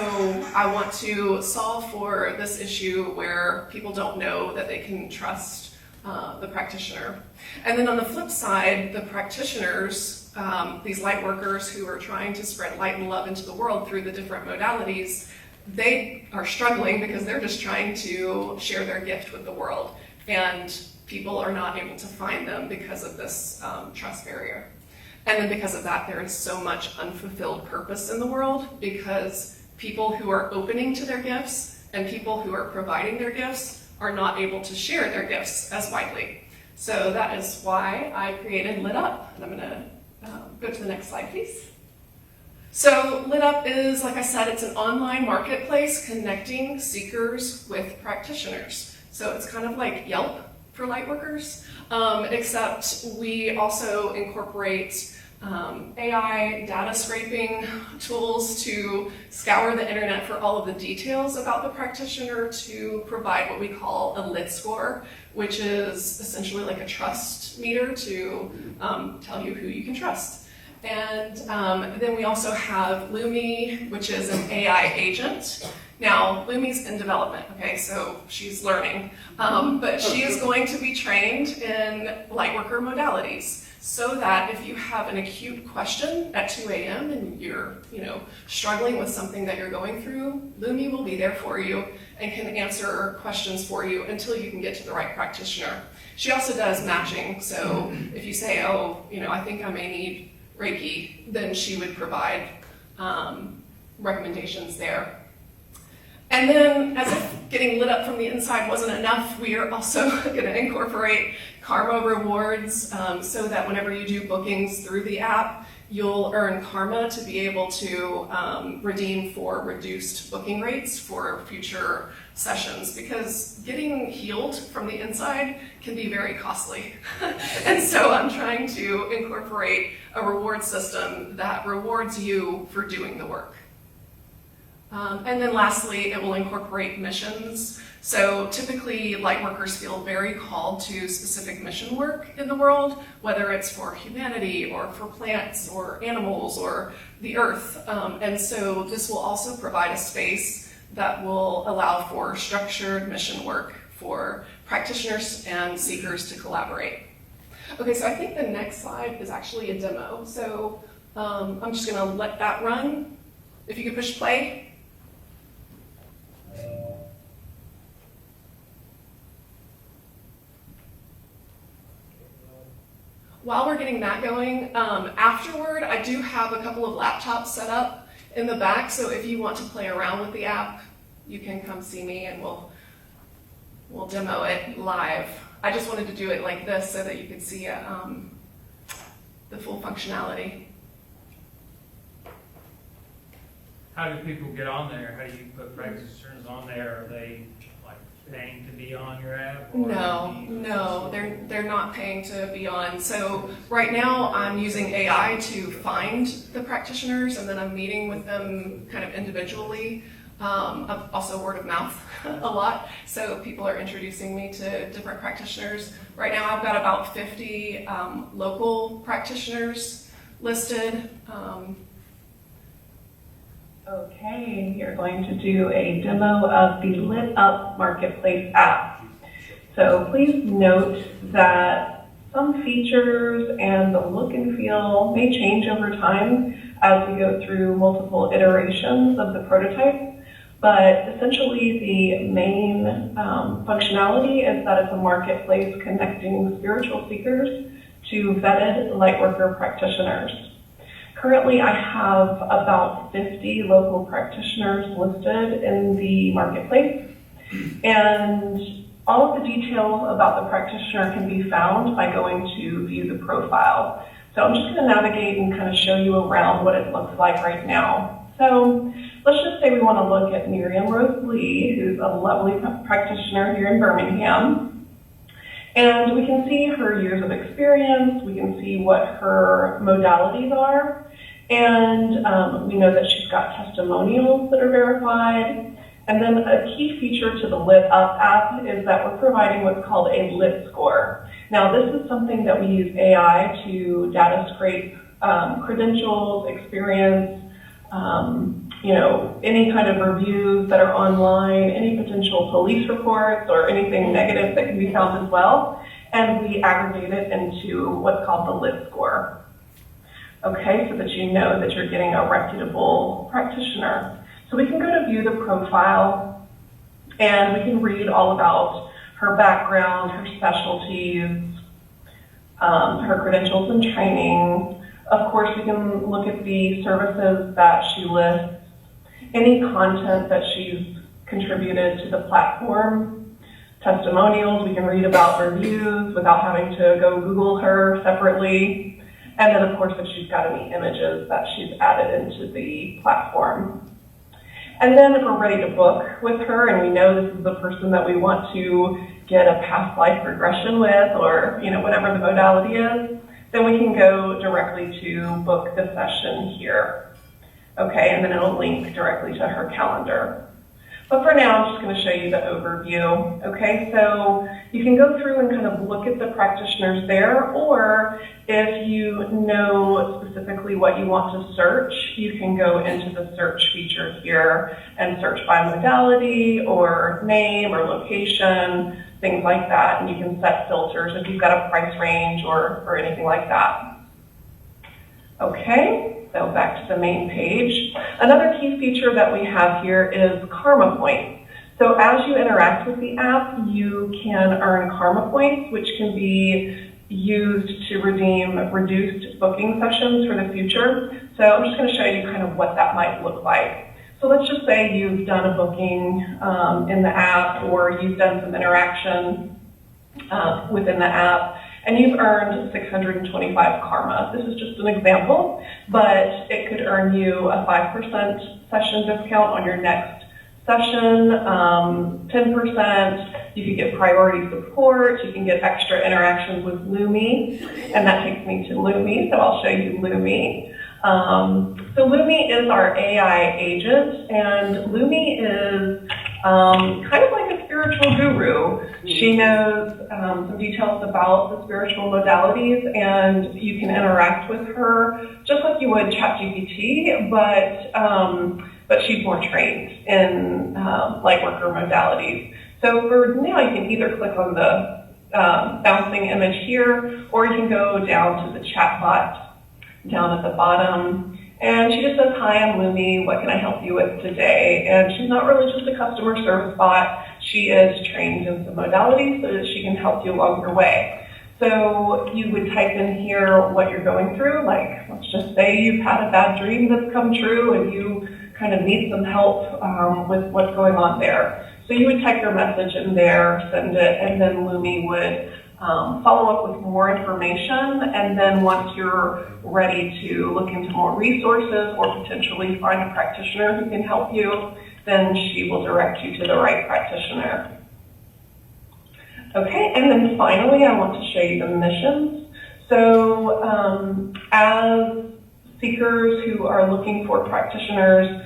I want to solve for this issue where people don't know that they can trust the practitioner. And then on the flip side, the practitioners, these light workers who are trying to spread light and love into the world through the different modalities, they are struggling because they're just trying to share their gift with the world. And people are not able to find them because of this trust barrier. And then because of that, there is so much unfulfilled purpose in the world, because people who are opening to their gifts and people who are providing their gifts are not able to share their gifts as widely. So that is why I created Lit Up. And I'm going to go to the next slide, please. So Lit Up is, like I said, it's an online marketplace connecting seekers with practitioners. So it's kind of like Yelp for lightworkers, except we also incorporate AI data scraping tools to scour the internet for all of the details about the practitioner to provide what we call a lit score, which is essentially like a trust meter to tell you who you can trust. And then we also have Lumi, which is an AI agent. Now, Lumi's in development, okay, so she's learning, but she is going to be trained in lightworker modalities, so that if you have an acute question at 2 a.m. and you're, struggling with something that you're going through, Lumi will be there for you and can answer questions for you until you can get to the right practitioner. She also does matching, so if you say, I think I may need Reiki, then she would provide recommendations there. And then, as if getting lit up from the inside wasn't enough, we are also going to incorporate karma rewards so that whenever you do bookings through the app, you'll earn karma to be able to redeem for reduced booking rates for future sessions, because getting healed from the inside can be very costly. And so I'm trying to incorporate a reward system that rewards you for doing the work. And then lastly, it will incorporate missions. So typically, lightworkers feel very called to specific mission work in the world, whether it's for humanity or for plants or animals or the earth. And so this will also provide a space that will allow for structured mission work for practitioners and seekers to collaborate. Okay, so I think the next slide is actually a demo. So I'm just gonna let that run. If you could push play. While we're getting that going, afterward, I do have a couple of laptops set up in the back, so if you want to play around with the app, you can come see me and we'll demo it live. I just wanted to do it like this so that you could see the full functionality. How do people get on there? How do you put practitioners on there? Are they like paying to be on your app? Or No, they're not paying to be on. So right now I'm using AI to find the practitioners, and then I'm meeting with them kind of individually. Also word of mouth a lot. So people are introducing me to different practitioners. Right now I've got about 50 local practitioners listed. Okay, we are going to do a demo of the Lit Up Marketplace app. So please note that some features and the look and feel may change over time as we go through multiple iterations of the prototype. But essentially the main functionality is that it's a marketplace connecting spiritual seekers to vetted lightworker practitioners. Currently, I have about 50 local practitioners listed in the marketplace, and all of the details about the practitioner can be found by going to view the profile. So I'm just going to navigate and kind of show you around what it looks like right now. So let's just say we want to look at Miriam Rose Lee, who's a lovely practitioner here in Birmingham. And we can see her years of experience, we can see what her modalities are, and we know that she's got testimonials that are verified. And then a key feature to the Lit Up app is that we're providing what's called a Lit Score. Now this is something that we use AI to data scrape credentials, experience, any kind of reviews that are online, any potential police reports or anything negative that can be found as well. And we aggregate it into what's called the Lit Score. Okay, so that you know that you're getting a reputable practitioner. So we can go to view the profile and we can read all about her background, her specialties, her credentials and training. Of course, we can look at the services that she lists, any content that she's contributed to the platform, testimonials, we can read about reviews without having to go Google her separately. And then of course, if she's got any images that she's added into the platform. And then if we're ready to book with her and we know this is the person that we want to get a past life regression with, or whatever the modality is, then we can go directly to book the session here. Okay, and then it'll link directly to her calendar. But for now, I'm just going to show you the overview. Okay, so you can go through and kind of look at the practitioners there, or if you know specifically what you want to search, you can go into the search feature here and search by modality or name or location, things like that, and you can set filters if you've got a price range or anything like that. Okay. So back to the main page. Another key feature that we have here is Karma Points. So as you interact with the app, you can earn Karma Points, which can be used to redeem reduced booking sessions for the future. So I'm just going to show you kind of what that might look like. So let's just say you've done a booking in the app, or you've done some interaction within the app, and you've earned 625 karma. This is just an example, but it could earn you a 5% session discount on your next session, 10%, you could get priority support, you can get extra interactions with Lumi, and that takes me to Lumi, so I'll show you Lumi. So Lumi is our AI agent, and Lumi is kind of like a spiritual guru. She knows some details about the spiritual modalities, and you can interact with her just like you would ChatGPT, but she's more trained in lightworker modalities. So for now, you can either click on the bouncing image here, or you can go down to the chat bot down at the bottom. And she just says, "Hi, I'm Lumi. What can I help you with today?" And she's not really just a customer service bot. She is trained in some modalities so that she can help you along your way. So you would type in here what you're going through. Like, let's just say you've had a bad dream that's come true and you kind of need some help with what's going on there. So you would type your message in there, send it, and then Lumi would follow up with more information. And then once you're ready to look into more resources or potentially find a practitioner who can help you, then she will direct you to the right practitioner. Okay, and then finally, I want to show you the missions. So as seekers who are looking for practitioners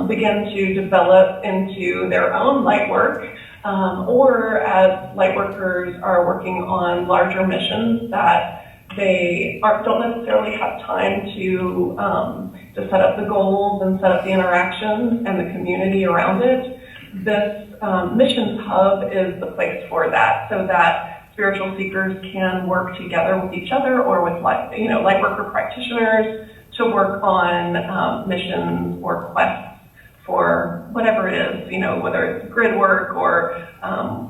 begin to develop into their own light work, or as light workers are working on larger missions that they don't necessarily have time to set up the goals and set up the interactions and the community around it, this missions hub is the place for that, so that spiritual seekers can work together with each other or with light worker practitioners to work on missions or quests for whatever it is, whether it's grid work or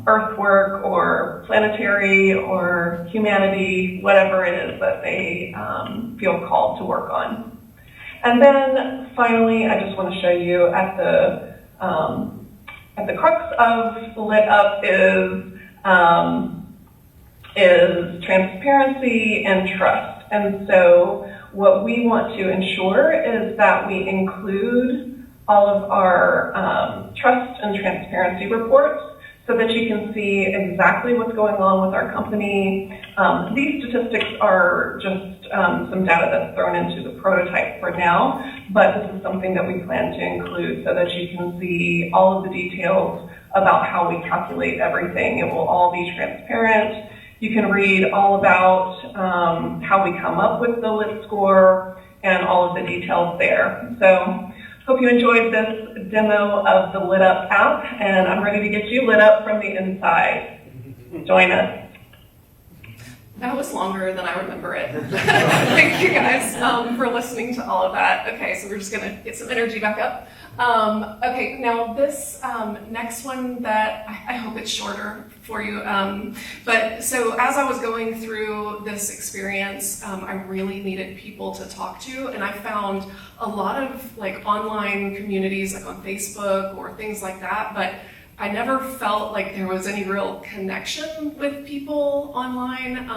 earth work or planetary or humanity, whatever it is that they feel called to work on. And then finally, I just want to show you at the crux of Lit Up is transparency and trust. And so what we want to ensure is that we include all of our trust and transparency reports so that you can see exactly what's going on with our company. These statistics are just some data that's thrown into the prototype for now, but this is something that we plan to include so that you can see all of the details about how we calculate everything. It will all be transparent. You can read all about how we come up with the Lit score and all of the details there. So hope you enjoyed this demo of the Lit Up app, and I'm ready to get you lit up from the inside. Join us. That was longer than I remember it. Thank you guys for listening to all of that. Okay, so we're just gonna get some energy back up. Okay, now this next one that I hope it's shorter for you. But so as I was going through this experience, I really needed people to talk to, and I found a lot of online communities, like on Facebook or things like that, but I never felt like there was any real connection with people online,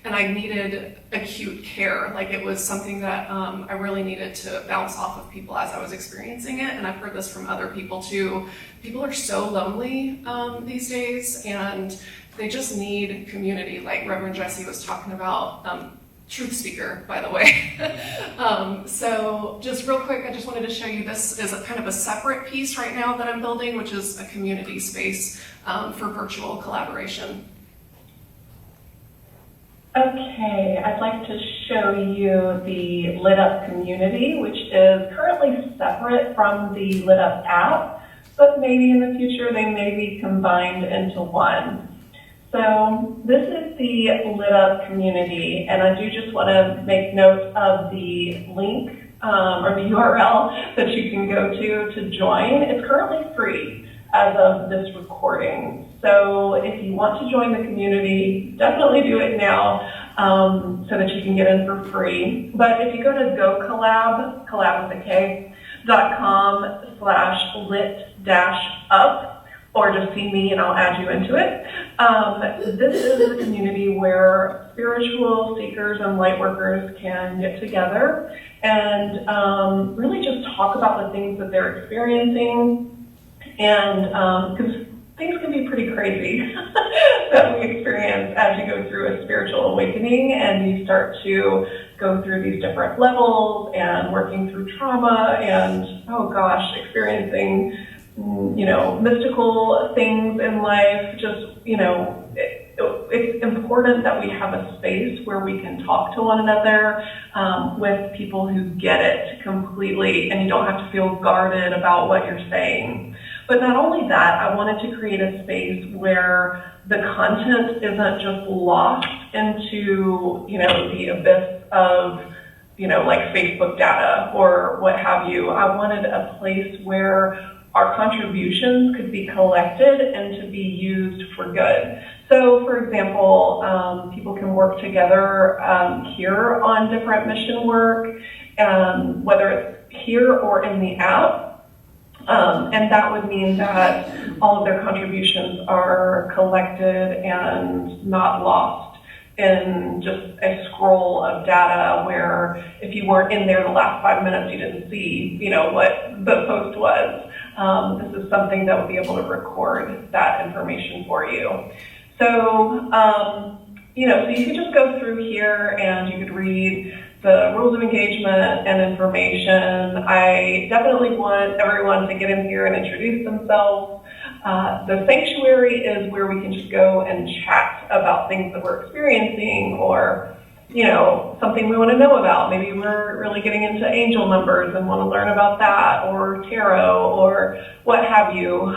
and I needed acute care. Like it was something that I really needed to bounce off of people as I was experiencing it, and I've heard this from other people too. People are so lonely these days, and they just need community, like Reverend Jesse was talking about. Truth Speaker, by the way. So just real quick, I just wanted to show you, this is a kind of a separate piece right now that I'm building, which is a community space for virtual collaboration. Okay, I'd like to show you the Lit Up community, which is currently separate from the Lit Up app, but maybe in the future they may be combined into one. So this is the Lit Up community, and I do just want to make note of the link or the URL that you can go to join. It's currently free as of this recording. So if you want to join the community, definitely do it now so that you can get in for free. But if you go to GoCollab, collab with a K, .com/lit-up, or just see me and I'll add you into it. This is a community where spiritual seekers and light workers can get together and really just talk about the things that they're experiencing. And because things can be pretty crazy that we experience as you go through a spiritual awakening and you start to go through these different levels and working through trauma and, oh gosh, experiencing, mystical things in life. Just, it's important that we have a space where we can talk to one another with people who get it completely, and you don't have to feel guarded about what you're saying. But not only that, I wanted to create a space where the content isn't just lost into, the abyss of, like Facebook data or what have you. I wanted a place where our contributions could be collected and to be used for good. So, for example, people can work together here on different mission work, whether it's here or in the app. And that would mean that all of their contributions are collected and not lost in just a scroll of data where if you weren't in there the last 5 minutes, you didn't see, what the post was. This is something that would be able to record that information for you. So, so you could just go through here and you could read the rules of engagement and information. I definitely want everyone to get in here and introduce themselves. The sanctuary is where we can just go and chat about things that we're experiencing or, something we want to know about. Maybe we're really getting into angel numbers and want to learn about that, or tarot, or what have you.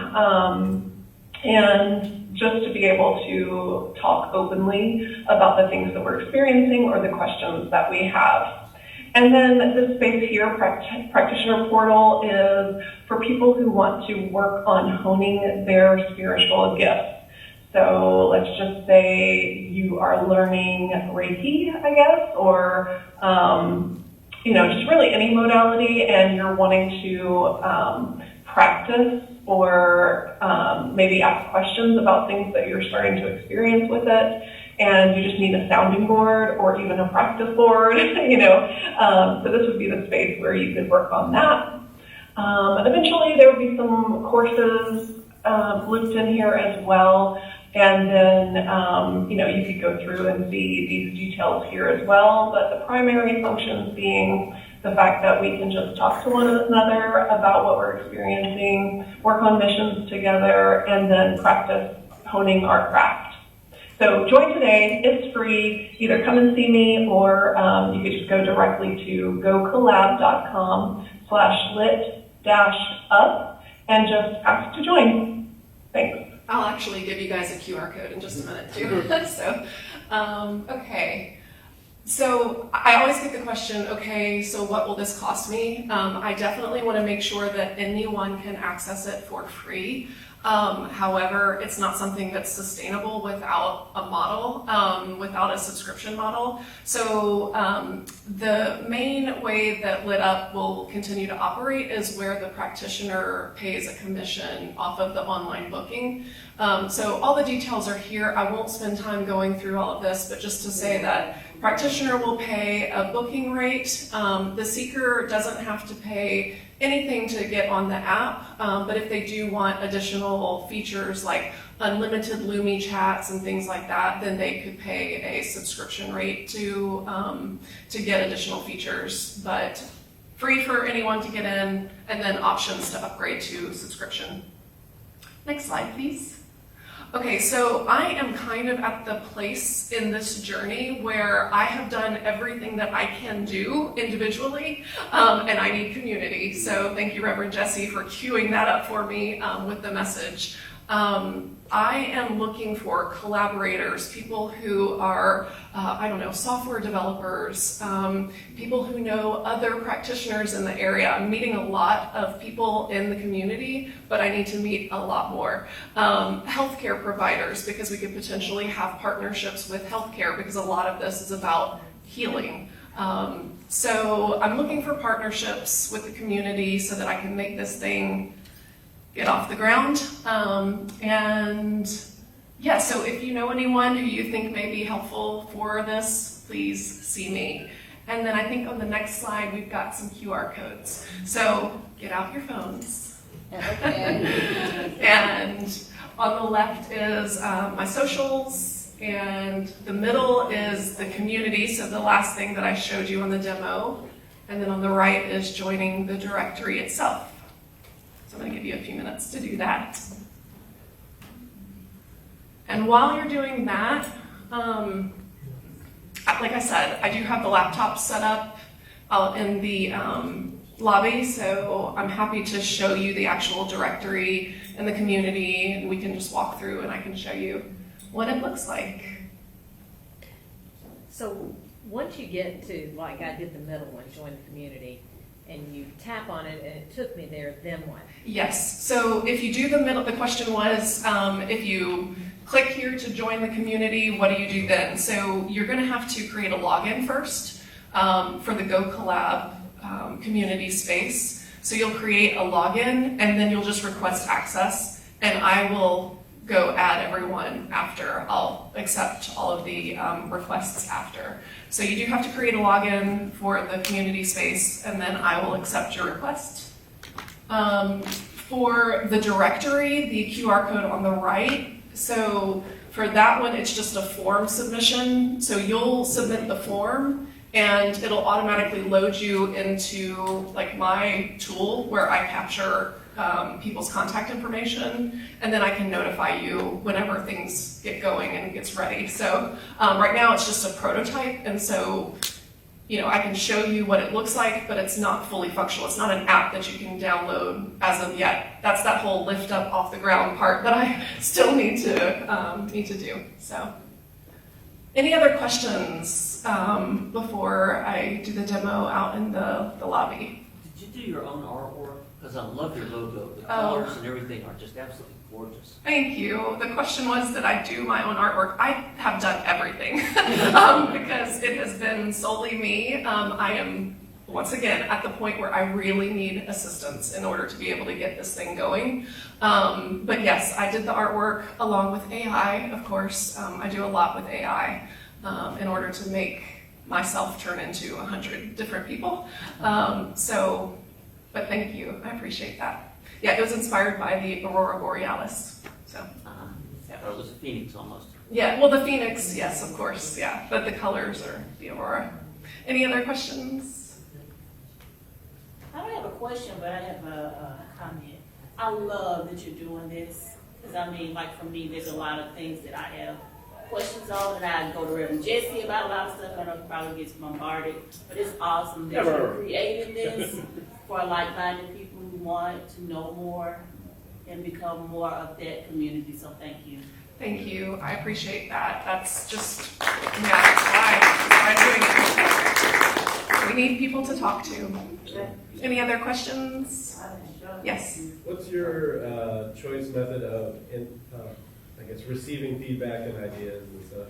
And just to be able to talk openly about the things that we're experiencing or the questions that we have. And then this space here, Practitioner Portal, is for people who want to work on honing their spiritual gifts. So let's just say you are learning Reiki, I guess, or just really any modality, and you're wanting to practice or maybe ask questions about things that you're starting to experience with it, and you just need a sounding board or even a practice board, so this would be the space where you could work on that. Eventually there would be some courses looped in here as well, and then you could go through and see these details here as well, but the primary functions being the fact that we can just talk to one another about what we're experiencing, work on missions together, and then practice honing our craft. So join today, it's free. Either come and see me, or you could just go directly to gocollab.com/lit-up and just ask to join. Thanks. I'll actually give you guys a QR code in just a minute too. Okay. So I always get the question, okay, so what will this cost me? I definitely want to make sure that anyone can access it for free. However, it's not something that's sustainable without a model, without a subscription model. So the main way that Lit Up will continue to operate is where the practitioner pays a commission off of the online booking. So all the details are here. I won't spend time going through all of this, but just to say that practitioner will pay a booking rate. The seeker doesn't have to pay anything to get on the app, but if they do want additional features like unlimited Lumi chats and things like that, then they could pay a subscription rate to get additional features, but free for anyone to get in, and then options to upgrade to subscription. Next slide, please. Okay, so I am kind of at the place in this journey where I have done everything that I can do individually, and I need community. So thank you, Reverend Jesse, for queuing that up for me with the message. I am looking for collaborators, people who are, software developers, people who know other practitioners in the area. I'm meeting a lot of people in the community, but I need to meet a lot more. Healthcare providers, because we could potentially have partnerships with healthcare, because a lot of this is about healing. So I'm looking for partnerships with the community so that I can make this thing get off the ground. So if you know anyone who you think may be helpful for this, please see me. And then I think on the next slide, we've got some QR codes. So get out your phones. And on the left is my socials, And the middle is the community, so the last thing that I showed you on the demo. And then on the right is joining the directory itself. So I'm going to give you a few minutes to do that. And while you're doing that, like I said, I do have the laptop set up out in the lobby, so I'm happy to show you the actual directory and the community, and we can just walk through and I can show you what it looks like. So once you get to, like I did the middle one, join the community, and you tap on it and it took me there, then what? Yes, so if you do the middle, the question was, if you click here to join the community, what do you do then? So you're gonna have to create a login first for the Go Collab community space. So you'll create a login and then you'll just request access, and I will go add everyone after. I'll accept all of the requests after. So you do have to create a login for the community space, and then I will accept your request. For the directory, the QR code on the right, so for that one, it's just a form submission. So you'll submit the form, and it'll automatically load you into like my tool where I capture people's contact information, and then I can notify you whenever things get going and it gets ready. So right now it's just a prototype, and so I can show you what it looks like, but it's not fully functional. It's not an app that you can download as of yet. That's that whole lift up off the ground part that I still need to do. So, any other questions before I do the demo out in the lobby? Did you do your own artwork? Because I love your logo. The colors and everything are just absolutely gorgeous. Thank you. The question was, did I do my own artwork? I have done everything because it has been solely me. I am, once again, at the point where I really need assistance in order to be able to get this thing going. But yes, I did the artwork along with AI, of course. I do a lot with AI in order to make myself turn into 100 different people. But thank you, I appreciate that. Yeah, it was inspired by the Aurora Borealis, so. Or it was a phoenix almost. Yeah, well, the phoenix, yes, of course, yeah, but the colors are the aurora. Any other questions? I don't have a question, but I have a comment. I love that you're doing this, because I mean, like for me, there's a lot of things that I have questions on, and I go to Reverend Jesse about a lot of stuff. I know he probably gets bombarded, but it's awesome that you're creating this for like-minded people who want to know more and become more of that community. So thank you. Thank you, I appreciate that. That's just, yeah, that's why I'm doing it. We need people to talk to. Any other questions? Yes. What's your choice method of, receiving feedback and ideas and stuff?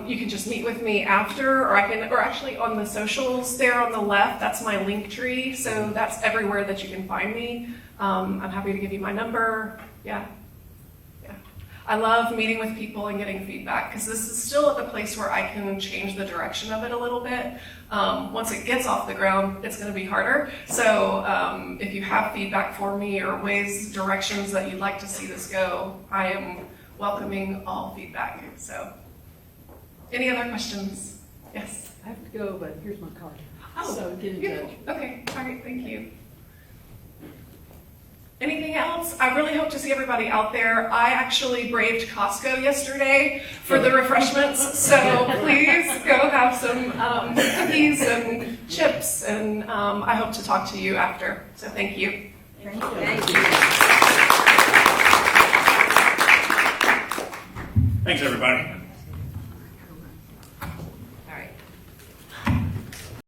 You can just meet with me after, or actually on the socials there on the left, that's my link tree. So that's everywhere that you can find me. I'm happy to give you my number. Yeah. I love meeting with people and getting feedback, because this is still at the place where I can change the direction of it a little bit. Once it gets off the ground, it's going to be harder. So if you have feedback for me or directions that you'd like to see this go, I am welcoming all feedback. So any other questions? Yes? I have to go, but here's my card. Oh, So get in beautiful. touch. Okay, all right, thank you. Anything else? I really hope to see everybody out there. I actually braved Costco yesterday for the refreshments, so please go have some cookies and chips, and I hope to talk to you after. So thank you. Thank you. Thanks, everybody.